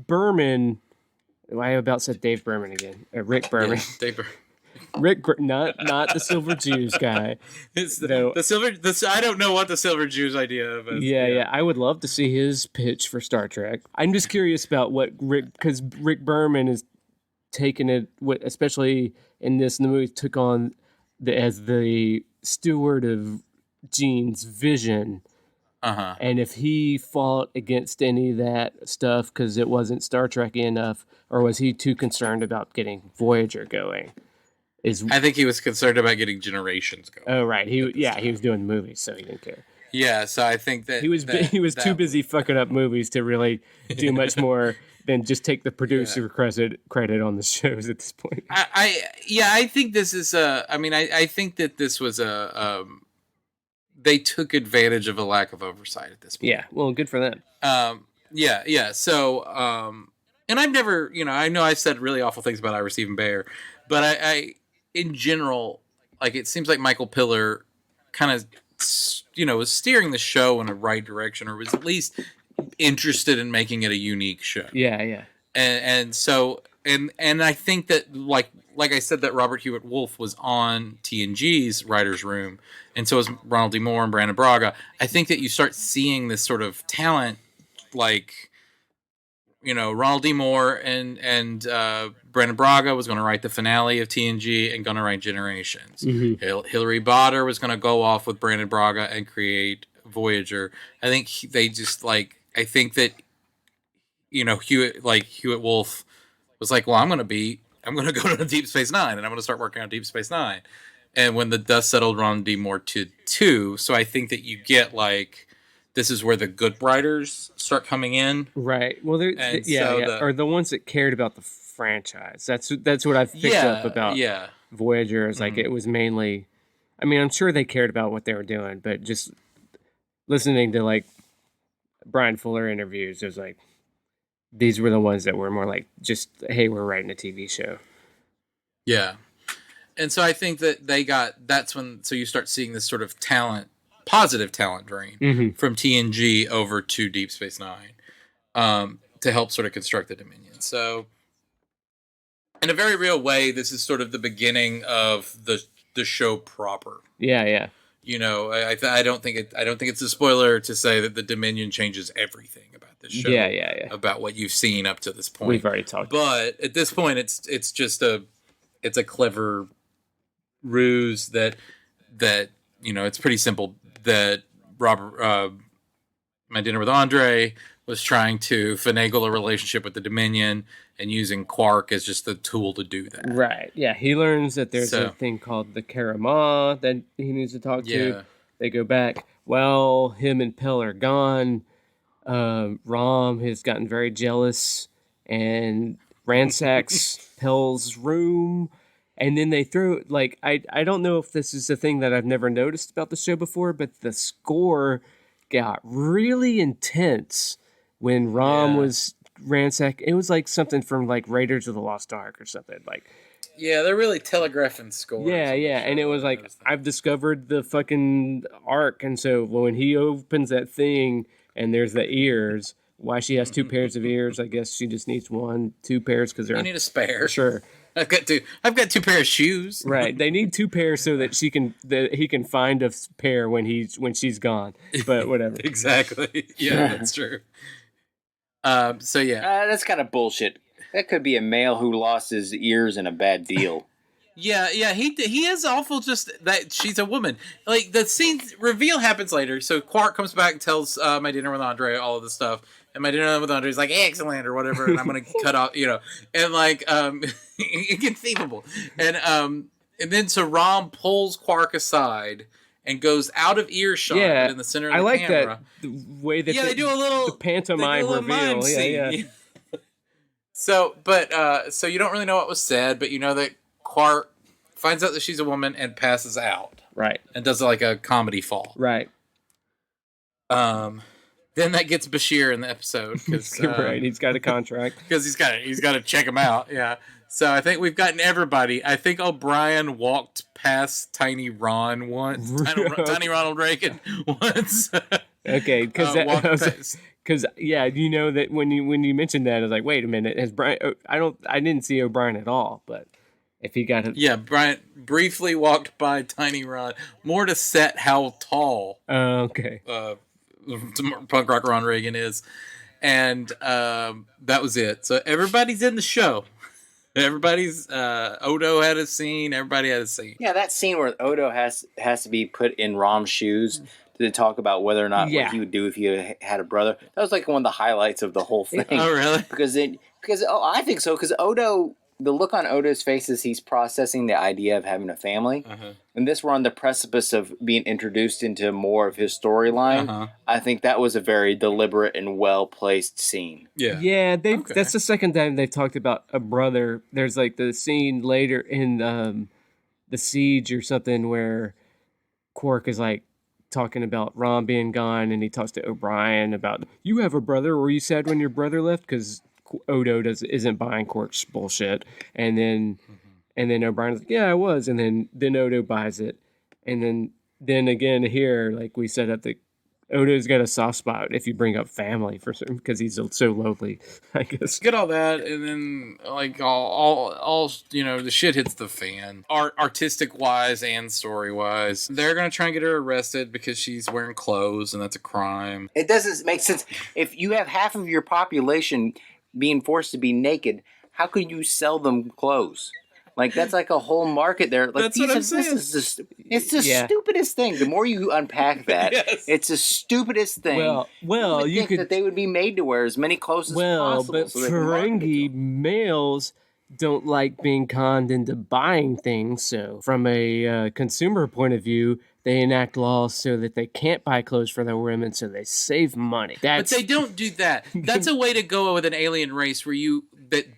Berman. I about said Dave Berman again. Rick Berman. Yeah, Dave Berman. Not the Silver Jews guy. It's the silver. I don't know what the Silver Jews idea is. Yeah. I would love to see his pitch for Star Trek. I'm just curious about what because Rick Berman is taking it, especially in the movie, took on as the steward of Gene's vision. Uh-huh. And if he fought against any of that stuff because it wasn't Star Trek-y enough, or was he too concerned about getting Voyager going? I think he was concerned about getting Generations going. Oh, right. He was doing movies, so he didn't care. Yeah, so I think that he was too busy fucking up movies to really do much more than just take the producer credit on the shows at this point. I think this is I think that this was they took advantage of a lack of oversight at this point. Yeah, well, good for them. Yeah. So, and I've never, I know I said really awful things about Ira Stephen Bear, but I in general, like, it seems like Michael Piller kind of, was steering the show in the right direction, or was at least interested in making it a unique show. Yeah. And so, and I think that, like I said, that Robert Hewitt Wolf was on TNG's writer's room, and so was Ronald D. Moore and Brandon Braga. I think that you start seeing this sort of talent, like, Ronald D. Moore and Brandon Braga was going to write the finale of TNG and going to write Generations. Mm-hmm. Hilary Botter was going to go off with Brandon Braga and create Voyager. I think they just, like, I think that, Hewitt Wolf was like, well, I'm going to go to Deep Space Nine, and I'm going to start working on Deep Space Nine. And when the dust settled, Ron D. Moore to 2. So I think that you get, like, this is where the good writers start coming in. Right. Well, or the ones that cared about the franchise. That's what I've picked up about Voyager. Is like, it was mainly, I mean, I'm sure they cared about what they were doing, but just listening to, like, Brian Fuller interviews, it was like, these were the ones that were more like, just, hey, we're writing a TV show. Yeah. And so I think that that's when, so you start seeing this sort of positive talent drain from TNG over to Deep Space Nine, to help sort of construct the Dominion. So, in a very real way, this is sort of the beginning of the show proper. Yeah. I don't think it's a spoiler to say that the Dominion changes everything about this show. Yeah. About what you've seen up to this point. We've already talked. But at this point, it's just a clever ruse that it's pretty simple. That Robert, My Dinner with Andre, was trying to finagle a relationship with the Dominion and using Quark as just the tool to do that. Right. Yeah. He learns that there's a thing called the Karama that he needs to talk to. They go back. Well, him and Pell are gone. Rom has gotten very jealous and ransacks Pell's room. And then they throw, like, I don't know if this is a thing that I've never noticed about the show before, but the score got really intense when Rom was ransacked. It was like something from, like, Raiders of the Lost Ark or something. Like, yeah, they're really telegraphing scores. Yeah. And it was like, I've discovered the fucking Ark. And so when he opens that thing and there's the ears, why she has 2 pairs of ears, I guess she just needs 2 pairs because they're... You need a spare. Sure. I've got 2 pairs of shoes. Right. They need 2 pairs so that he can find a pair when she's gone. But whatever. Exactly. Yeah, that's true. That's kind of bullshit. That could be a male who lost his ears in a bad deal. Yeah. He is awful. Just that she's a woman. Like, the scene reveal happens later. So Quark comes back and tells My Dinner with Andre all of this stuff. And My Dinner with Andre is like, excellent, or whatever, and I'm going to cut off, and, like, inconceivable. And then so Rom pulls Quark aside and goes out of earshot in the center of the camera. I like that, the way that they do a little... The pantomime reveal. Yeah. So you don't really know what was said, but you know that Quark finds out that she's a woman and passes out. Right. And does, like, a comedy fall. Right. Then that gets Bashir in the episode. Right, he's got a contract. Because he's got to check him out, yeah. So I think we've gotten everybody. I think O'Brien walked past Tiny Ron once. Tiny Ronald Reagan once. Okay, because you know that when you mentioned that, I was like, wait a minute, has Brian? I didn't see O'Brien at all, but if he got it, Brian briefly walked by Tiny Ron, more to set how tall. Okay. Punk rock Ron Reagan is, and that was it. So everybody's in the show. Everybody's Odo had a scene. Everybody had a scene. Yeah, that scene where Odo has to be put in Rom's shoes to talk about whether or not what he would do if he had a brother. That was like one of the highlights of the whole thing. Oh, really? Because I think so. Because Odo, the look on Odo's face is he's processing the idea of having a family. And this, we're on the precipice of being introduced into more of his storyline. I think that was a very deliberate and well-placed scene. Yeah, that's the second time they've talked about a brother. There's like the scene later in The Siege or something where Quark is like, talking about Ron being gone, and he talks to O'Brien about, you have a brother, were you sad when your brother left? Because Odo isn't buying Quark's bullshit. And then O'Brien's like, yeah, I was. And then Odo buys it. And then again here, like we set up, the Odo's got a soft spot if you bring up family for certain, because he's so lonely, I guess. Get all that, and then like all the shit hits the fan. Artistic wise and story wise, they're gonna try and get her arrested because she's wearing clothes, and that's a crime. It doesn't make sense. If you have half of your population being forced to be naked, how could you sell them clothes? Like, that's like a whole market there. Like, That's what I'm saying. It's the stupidest thing. The more you unpack that, Yes. it's the stupidest thing. Well, you think that they would be made to wear as many clothes as possible. But so they can market Ferengi them. males don't like being conned into buying things. So, from a consumer point of view, they enact laws so that they can't buy clothes for their women, so they save money. But they don't do that. That's a way to go with an alien race where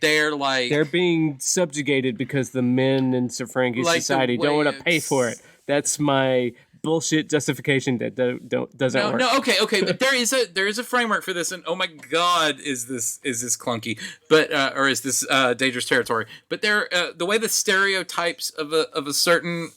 they're like, they're being subjugated because the men in Ferengi Like the society don't way want to pay for it. That's my bullshit justification that doesn't work. No, okay, but there is a framework for this, and oh my god, is this clunky, but or is this dangerous territory? But the way the stereotypes of a certain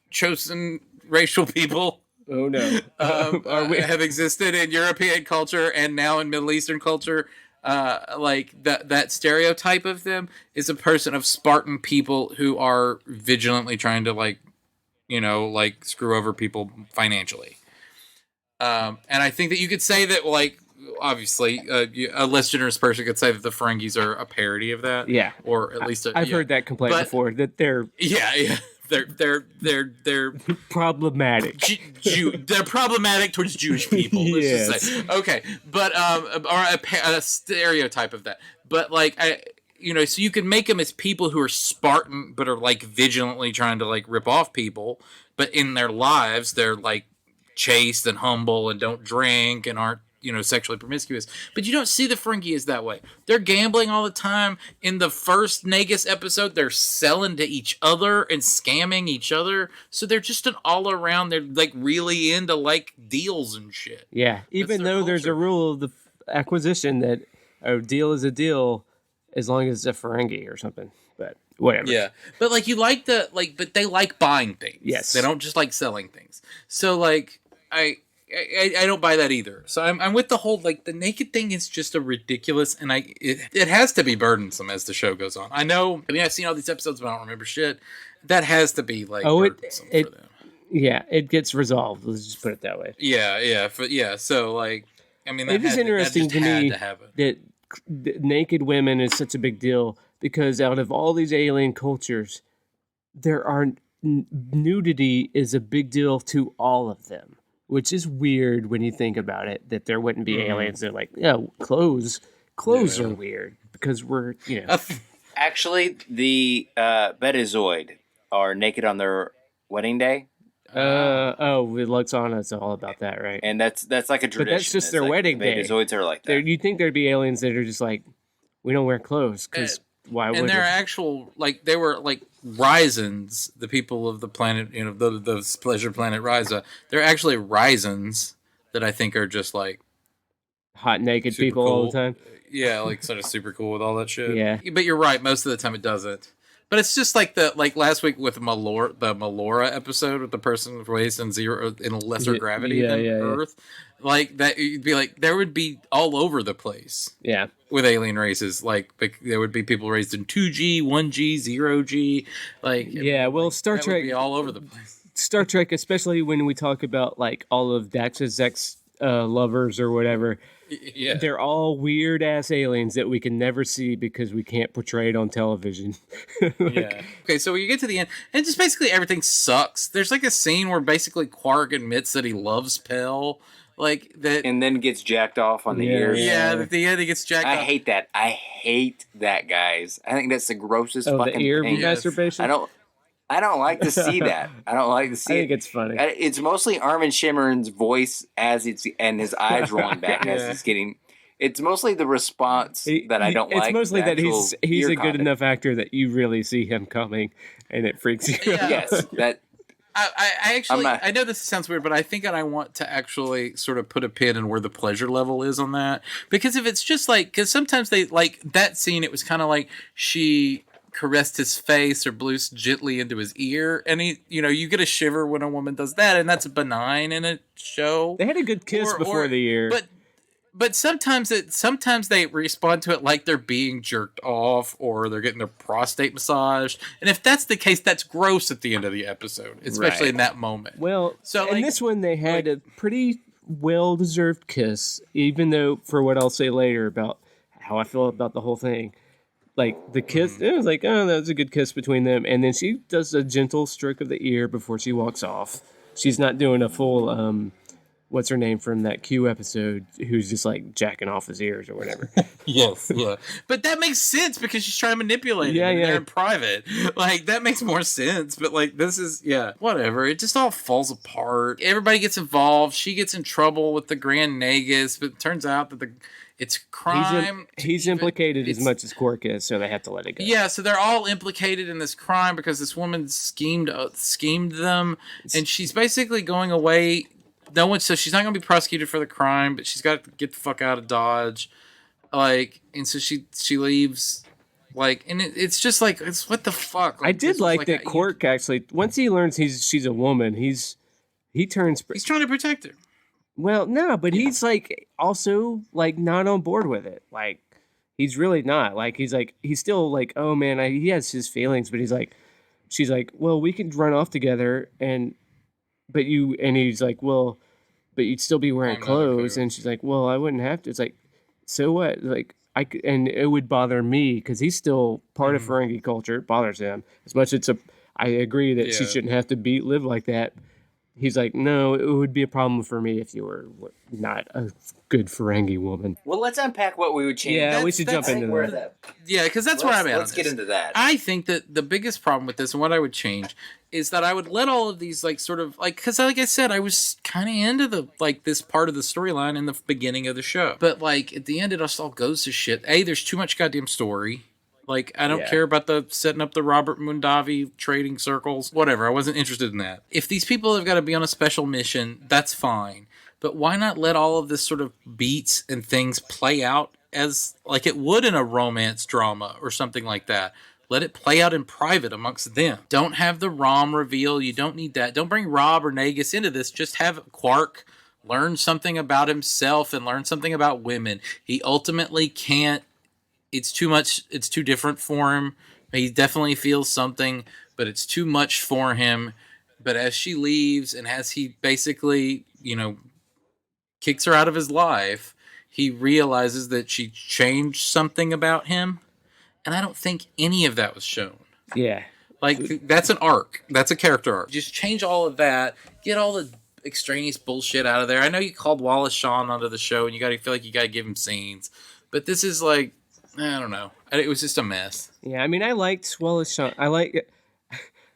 chosen racial people Oh no, have existed in European culture and now in Middle Eastern culture. Like that stereotype of them is a person of Spartan people who are vigilantly trying to like screw over people financially. And I think that you could say that, like, obviously, a less generous person could say that the Ferengis are a parody of that. Yeah, or at least I've heard that complaint before, that they're they're problematic. They're problematic towards Jewish people. Let's just say. Okay, but or a stereotype of that. But like so you can make them as people who are Spartan but are like vigilantly trying to like rip off people, but in their lives they're like chaste and humble and don't drink and aren't sexually promiscuous. But you don't see the Ferengi as that way. They're gambling all the time. In the first Nagus episode, they're selling to each other and scamming each other. So they're just an all around. They're like really into like deals and shit. Yeah, even though there's a rule of the acquisition that a deal is a deal as long as it's a Ferengi or something. But whatever. Yeah, but like but they like buying things. Yes, they don't just like selling things. So like I don't buy that either. So I'm with the whole, like, the naked thing is just a ridiculous, and it has to be burdensome as the show goes on. I know, I've seen all these episodes, but I don't remember shit. That has to be, like, burdensome for them. Yeah, it gets resolved. Let's just put it that way. Yeah. So, like, I mean, it is interesting to me that naked women is such a big deal, because out of all these alien cultures, nudity is a big deal to all of them. Which is weird when you think about it, that there wouldn't be aliens. They're like, yeah, clothes are weird because we're, Actually, the Betazoid are naked on their wedding day. With Luxana, it's all about that, right? And that's like a tradition. But that's just their wedding day. Betazoids are like that. You'd think there'd be aliens that are just like, we don't wear clothes because why would? And they're actual, like, they were like Rysans, the people of the planet, the pleasure planet Ryza. They're actually Rysans that I think are just like hot naked people cool all the time. Yeah, like sort of super cool with all that shit. Yeah, but you're right. Most of the time it doesn't. But it's just like last week with the Melora episode with the person raised in lesser gravity than Earth. Like that, you'd be like, there would be all over the place. Yeah, with alien races, like there would be people raised in 2G, 1G, 0G. Like Star Trek would be all over the place. Star Trek, especially when we talk about like all of Dax's ex lovers or whatever. Yeah, they're all weird ass aliens that we can never see because we can't portray it on television. Yeah. Okay, so you get to the end, and just basically everything sucks. There's like a scene where basically Quark admits that he loves Pell, like that, and then gets jacked off on the ears. Yeah, at the end he gets jacked off. I hate that. I hate that, guys. I think that's the grossest fucking the ear thing. masturbation. I don't like to see that. I don't like to see it. I think it's funny. It's mostly Armin Shimmer's voice and his eyes rolling back as he's getting. It's mostly the response that I don't like. It's mostly that he's a good enough actor that you really see him coming, and it freaks you out. Yes, I actually, not- I know this sounds weird, but I think that I want to actually sort of put a pin in where the pleasure level is on that. Because if it's just like, because sometimes they, like, that scene, it was kind of like she caressed his face or blew gently into his ear. And he, you get a shiver when a woman does that, and that's benign in a show. They had a good kiss before the year. But sometimes they respond to it like they're being jerked off or they're getting their prostate massaged. And if that's the case, that's gross at the end of the episode, especially in that moment. Well, so in this one, they had a pretty well-deserved kiss, even though, for what I'll say later about how I feel about the whole thing. Like, the kiss, it was like, oh, that was a good kiss between them. And then she does a gentle stroke of the ear before she walks off. She's not doing a full... what's her name from that Q episode who's just like jacking off his ears or whatever. Yes, yeah. But that makes sense because she's trying to manipulate him and they're in private. Like, that makes more sense. But, like, this is, whatever. It just all falls apart. Everybody gets involved. She gets in trouble with the Grand Nagus, but it turns out that it's crime. He's implicated as much as Quark is, so they have to let it go. Yeah, so they're all implicated in this crime because this woman schemed them, and she's basically going away. So she's not going to be prosecuted for the crime, but she's got to get the fuck out of Dodge. Like, and so she leaves. Like, and it's just like, it's what the fuck. Like, I did like that Quark actually, once he learns she's a woman, he turns. He's trying to protect her. Well, no, but he's like also like not on board with it. Like, he's really not. Like, he's still like, oh man, he has his feelings, but she's like, well, we can run off together and he's like, well, but you'd still be wearing clothes. And she's like, well, I wouldn't have to. It's like, so what? Like, and it would bother me because he's still part of Ferengi culture. It bothers him as much. I agree that she shouldn't have to live like that. He's like, no, it would be a problem for me if you were not a good Ferengi woman. Well, let's unpack what we would change. Yeah, we should jump into that. Yeah, because that's where I'm at. Let's get into that. I think that the biggest problem with this and what I would change is that I would let all of these, like, sort of, like, because like I said, I was kind of into this part of the storyline in the beginning of the show. But, like, at the end, it all goes to shit. There's too much goddamn story. Like, I don't care about the setting up the Robert Mondavi trading circles. Whatever, I wasn't interested in that. If these people have got to be on a special mission, that's fine. But why not let all of this sort of beats and things play out as, like it would in a romance drama or something like that? Let it play out in private amongst them. Don't have the ROM reveal. You don't need that. Don't bring Rob or Nagus into this. Just have Quark learn something about himself and learn something about women. He ultimately can't. It's too much. It's too different for him. He definitely feels something, but it's too much for him. But as she leaves and as he basically, kicks her out of his life, he realizes that she changed something about him. And I don't think any of that was shown. Yeah. Like, that's an arc. That's a character arc. Just change all of that. Get all the extraneous bullshit out of there. I know you called Wallace Shawn onto the show, and you feel like you got to give him scenes. But this is like, I don't know. It was just a mess. Yeah, I mean, I liked Wallace Shawn. I like it.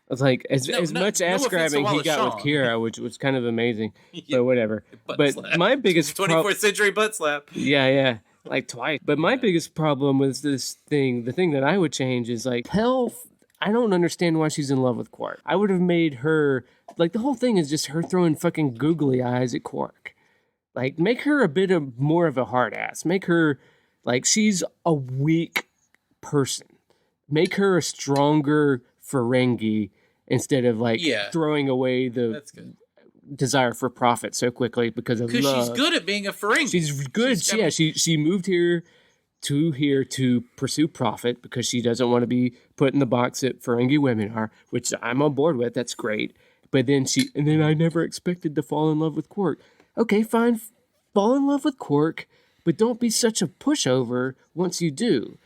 It's like as much ass grabbing he got with Kira, which was kind of amazing. But whatever. But my biggest 24th century butt slap. Yeah, like twice. But my biggest problem was this thing. The thing that I would change is like I don't understand why she's in love with Quark. I would have made her like the whole thing is just her throwing fucking googly eyes at Quark. Like make her a bit of more of a hard ass. Make her like she's a weak person. Make her a stronger Ferengi instead of like throwing away the desire for profit so quickly because of love. Because she's good at being a Ferengi. She's good. She moved here to pursue profit because she doesn't want to be put in the box that Ferengi women are, which I'm on board with. That's great. But then I never expected to fall in love with Quark. Okay, fine. Fall in love with Quark, but don't be such a pushover once you do.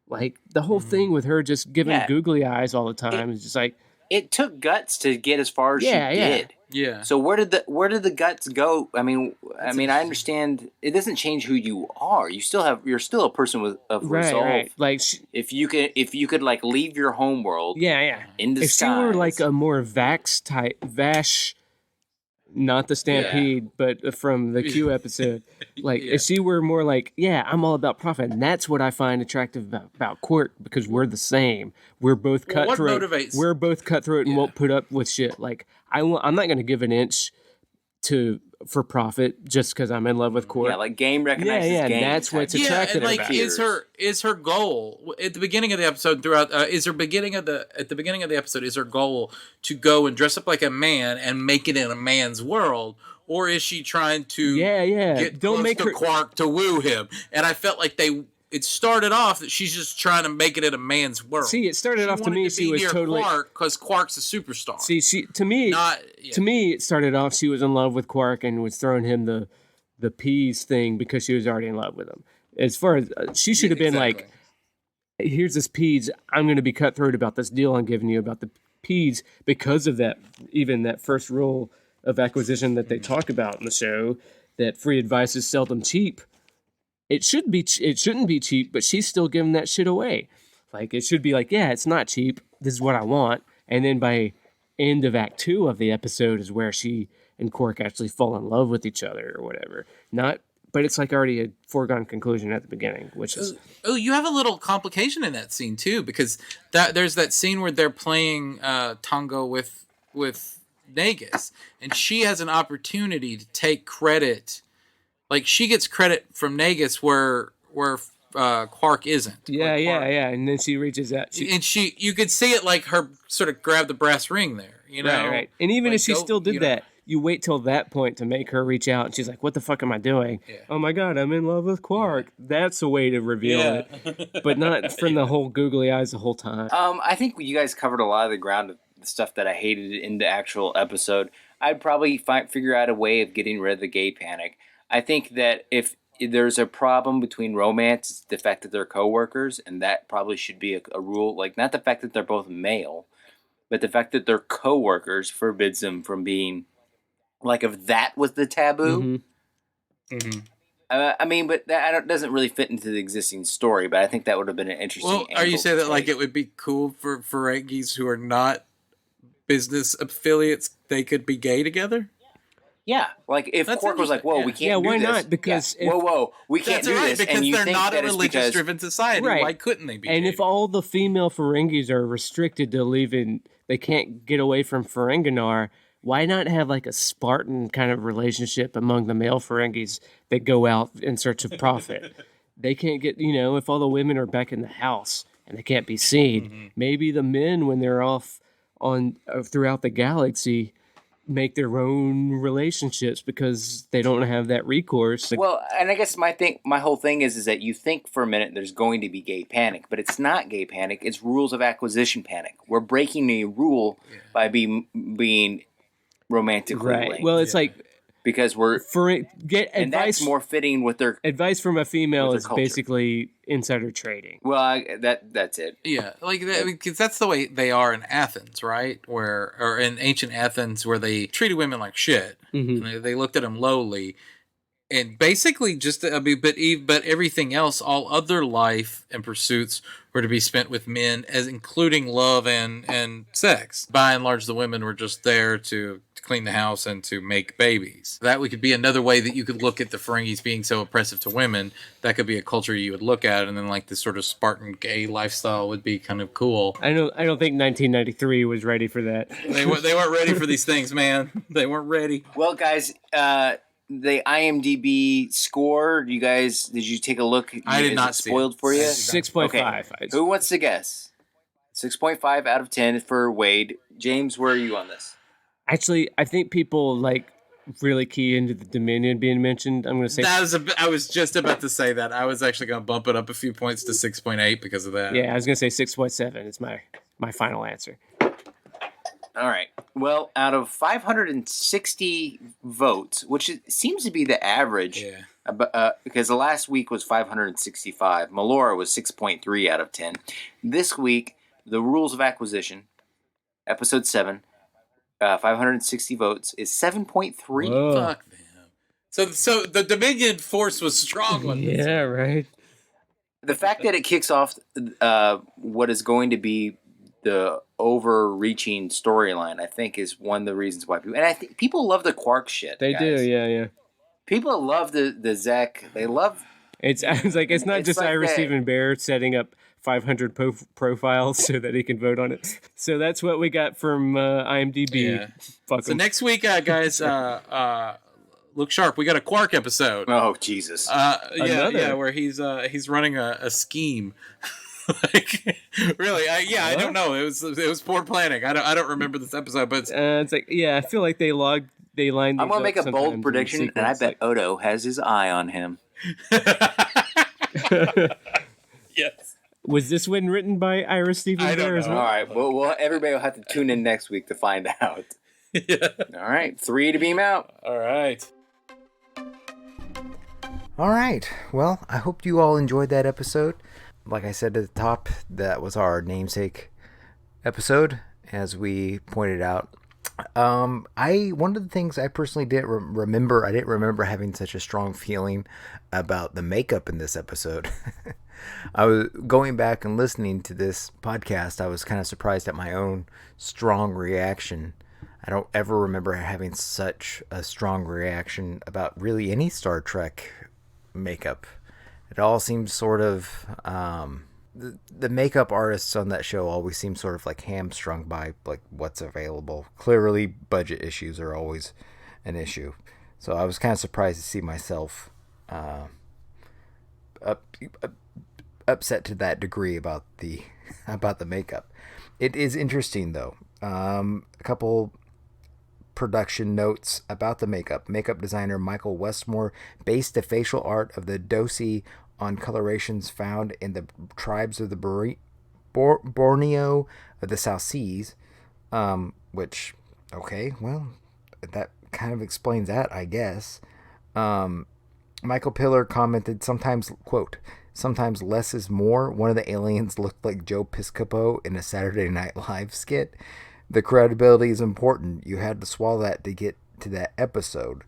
Like, the whole thing with her just giving googly eyes all the time is just like... It took guts to get as far as she did. Yeah. So where did the guts go? I mean, I understand it doesn't change who you are. You're still a person of resolve. Right. Like if you could like leave your home world. Yeah. In disguise. If she were like a more Vash not the Stampede, but from the Q episode. Like, if she were more like, yeah, I'm all about profit, and that's what I find attractive about Quark, because we're the same. We're both cutthroat. What motivates? We're both cutthroat and won't put up with shit. Like, I'm not going to give an inch for profit just because I'm in love with Quark. Yeah, like game recognizes game. That's what's attractive and like about is her goal at the beginning of the episode throughout at the beginning of the episode is her goal to go and dress up like a man and make it in a man's world, or is she trying to get don't close make to her Quark to woo him? And I felt like it started off that she's just trying to make it in a man's world. See, it started off to me she was totally Quark because Quark's a superstar. See, to me it started off she was in love with Quark and was throwing him the peas thing because she was already in love with him. As far as she should have been like, here's this peas, I'm going to be cutthroat about this deal I'm giving you about the peas because of that. Even that first rule of acquisition that they talk about in the show, that free advice is seldom cheap. It shouldn't be cheap, but she's still giving that shit away. Like, it should be like, yeah, it's not cheap. This is what I want. And then by end of Act 2 of the episode is where she and Quark actually fall in love with each other or whatever. But it's like already a foregone conclusion at the beginning, which is... Oh, you have a little complication in that scene, too, because there's that scene where they're playing tango with Negus, and she has an opportunity to take credit. Like, she gets credit from Negus where Quark isn't. Yeah. And then she reaches out. You could see it like her sort of grab the brass ring there, you know? Right. And even if she still did that, you wait till that point to make her reach out, and she's like, what the fuck am I doing? Yeah. Oh my God, I'm in love with Quark. Yeah. That's a way to reveal it. But not from the whole googly eyes the whole time. I think you guys covered a lot of the ground of the stuff that I hated in the actual episode. I'd probably figure out a way of getting rid of the gay panic. I think that if there's a problem between romance, it's the fact that they're coworkers, and that probably should be a rule. Like, not the fact that they're both male, but the fact that they're coworkers forbids them from being, like, if that was the taboo. Mm-hmm. I mean, but that doesn't really fit into the existing story, but I think that would have been an interesting angle. Are you saying that, like, it would be cool for Ferengis who are not business affiliates, they could be gay together? Yeah, like if Quark was like, "Whoa, we can't do this." Yeah, why not? Because whoa, we can't do this, because and you they're think not that a religious-driven society. Right. Why couldn't they be? And if all the female Ferengis are restricted to leaving, they can't get away from Ferenginar. Why not have like a Spartan kind of relationship among the male Ferengis that go out in search of profit? They can't get, if all the women are back in the house and they can't be seen, maybe the men, when they're off on throughout the galaxy, make their own relationships because they don't have that recourse. Well, and I guess my whole thing is that you think for a minute there's going to be gay panic, but it's not gay panic. It's rules of acquisition panic. We're breaking a rule by being romantically linked. Well, it's like because we're get and advice. That's more fitting with their advice from a female is culture. Basically insider trading. Well, that's it. Yeah, like because that's the way they are in Athens, right? Or in ancient Athens, where they treated women like shit. Mm-hmm. And they looked at them lowly, and basically but everything else, all other life and pursuits were to be spent with men, as including love and sex. By and large, the women were just there to clean the house and to make babies. That could be another way that you could look at the Ferengis being so oppressive to women. That could be a culture you would look at, and then like this sort of Spartan gay lifestyle would be kind of cool. I don't think 1993 was ready for that. They weren't ready for these things, man. They weren't ready. Well, guys, the IMDb score. Did you take a look? I did not see spoiled it. for you. 6.5. Okay. Who wants to guess? 6.5 out of 10 for Wade. James, where are you on this? Actually, I think people really key into the Dominion being mentioned. I'm going to say I was just about to say that. I was actually going to bump it up a few points to 6.8 because of that. Yeah, I was going to say 6.7. It's my final answer. All right. Well, out of 560 votes, which seems to be the average, because the last week was 565. Melora was 6.3 out of 10. This week, the Rules of Acquisition, Episode 7, 560 votes, is 7.3. Fuck them. So the Dominion force was strong on this. Yeah, right. The fact that it kicks off what is going to be the overreaching storyline, I think, is one of the reasons why people, and I think people love the Quark shit. They guys. do, yeah. People love the Zek. They love. It's like it's not just like Ira that. Stephen Bear setting up 500 profiles so that he can vote on it. So that's what we got from IMDb. Yeah. Fuck So 'em. next week, guys, look sharp. We got a Quark episode. Oh Jesus! Another. Where he's running a scheme. Like, really, I don't know. It was poor planning. I don't remember this episode, but It's like, I feel like they lined. I'm gonna these make up a bold sometimes in prediction, and I sequence, bet Odo has his eye on him. yes. Was this one written by Ira Stephen I don't Bear as know. All well? right, well, everybody will have to tune in next week to find out. Yeah. All right, 3 to beam out. All right. All right. Well, I hope you all enjoyed that episode. Like I said at the top, that was our namesake episode, as we pointed out. One of the things I personally didn't remember, I didn't remember having such a strong feeling about the makeup in this episode. I was going back and listening to this podcast. I was kind of surprised at my own strong reaction. I don't ever remember having such a strong reaction about really any Star Trek makeup. It all seems sort of the makeup artists on that show always seem sort of like hamstrung by like what's available. Clearly budget issues are always an issue, so I was kind of surprised to see myself upset to that degree about the makeup. It is interesting though. A couple production notes about the makeup. Makeup designer Michael Westmore based the facial art of the Dosi on colorations found in the tribes of the Borneo of the South Seas, which, okay, well, that kind of explains that, I guess. Michael Pillar commented, sometimes, quote, sometimes less is more. One of the aliens looked like Joe Piscopo in a Saturday Night Live skit. The credibility is important. You had to swallow that to get to that episode.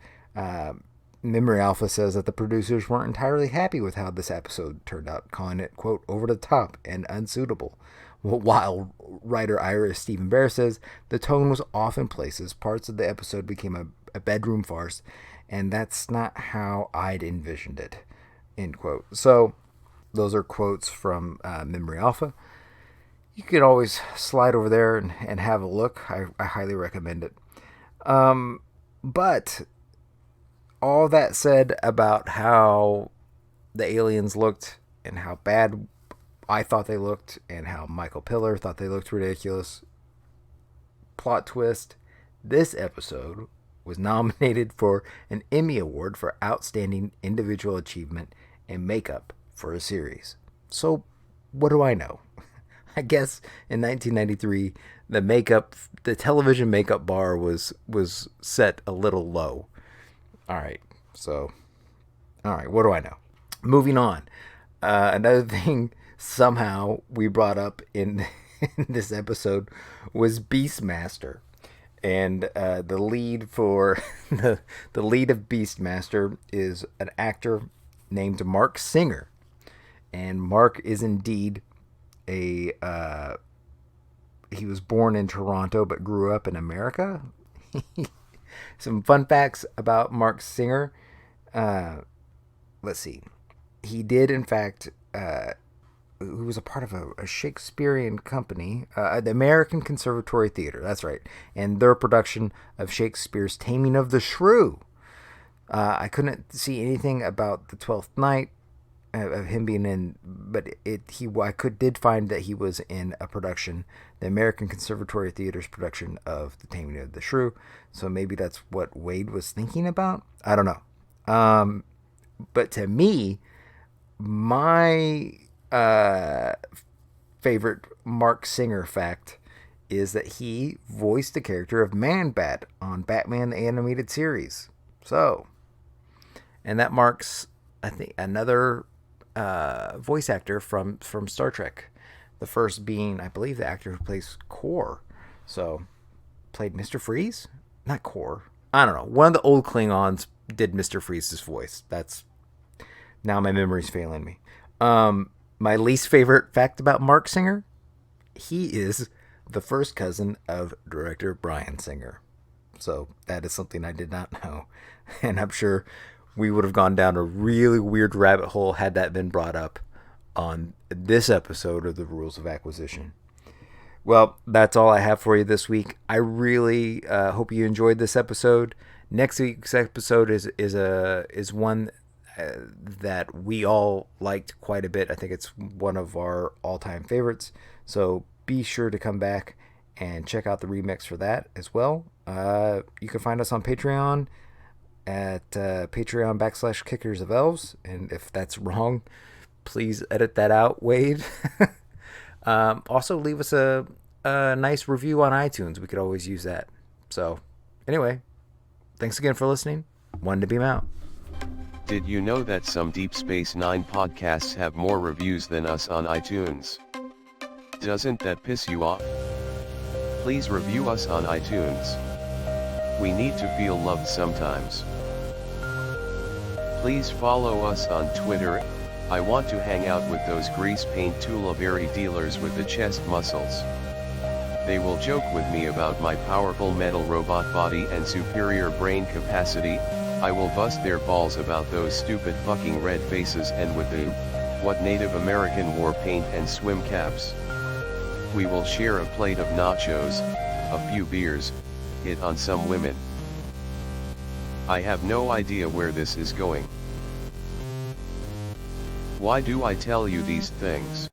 Memory Alpha says that the producers weren't entirely happy with how this episode turned out, calling it, quote, over the top and unsuitable. While writer Ira Stephen Bear says the tone was off in places. Parts of the episode became a bedroom farce, and that's not how I'd envisioned it, end quote. So those are quotes from Memory Alpha. You could always slide over there and have a look. I highly recommend it. But all that said about how the aliens looked and how bad I thought they looked and how Michael Pillar thought they looked ridiculous. Plot twist. This episode was nominated for an Emmy Award for Outstanding Individual Achievement in Makeup for a Series. So, what do I know? I guess in 1993, the television makeup bar was set a little low. All right, what do I know? Moving on. Another thing somehow we brought up in this episode was Beastmaster. And the lead for the lead of Beastmaster is an actor named Mark Singer. And Mark is indeed he was born in Toronto but grew up in America. Some fun facts about Mark Singer. Let's see. He did, in fact, who was a part of a Shakespearean company, the American Conservatory Theater, that's right, and their production of Shakespeare's Taming of the Shrew. I couldn't see anything about the Twelfth Night of him being in, but did find that he was in a production, the American Conservatory Theater's production of The Taming of the Shrew. So maybe that's what Wade was thinking about. I don't know. But to me, my favorite Mark Singer fact is that he voiced the character of Man-Bat on Batman the Animated Series. So, and that marks, I think, another voice actor from Star Trek. The first being, I believe, the actor who plays Kor. So, played Mr. Freeze? Not Kor. I don't know. One of the old Klingons did Mr. Freeze's voice. That's, now my memory's failing me. My least favorite fact about Mark Singer, he is the first cousin of director Bryan Singer. So that is something I did not know. And I'm sure we would have gone down a really weird rabbit hole had that been brought up on this episode of the Rules of Acquisition. Well, that's all I have for you this week. I really hope you enjoyed this episode. Next week's episode is one that we all liked quite a bit. I think it's one of our all-time favorites. So be sure to come back and check out the remix for that as well. You can find us on Patreon at Patreon.com/Kickers of Elves. And if that's wrong, please edit that out, Wade. Also, leave us a nice review on iTunes. We could always use that. So, anyway, thanks again for listening. Wanted to beam out. Did you know that some Deep Space Nine podcasts have more reviews than us on iTunes? Doesn't that piss you off? Please review us on iTunes. We need to feel loved sometimes. Please follow us on Twitter. I want to hang out with those grease paint Tulaberry dealers with the chest muscles. They will joke with me about my powerful metal robot body and superior brain capacity. I will bust their balls about those stupid fucking red faces and with them, what Native American war paint and swim caps. We will share a plate of nachos, a few beers, hit on some women. I have no idea where this is going. Why do I tell you these things?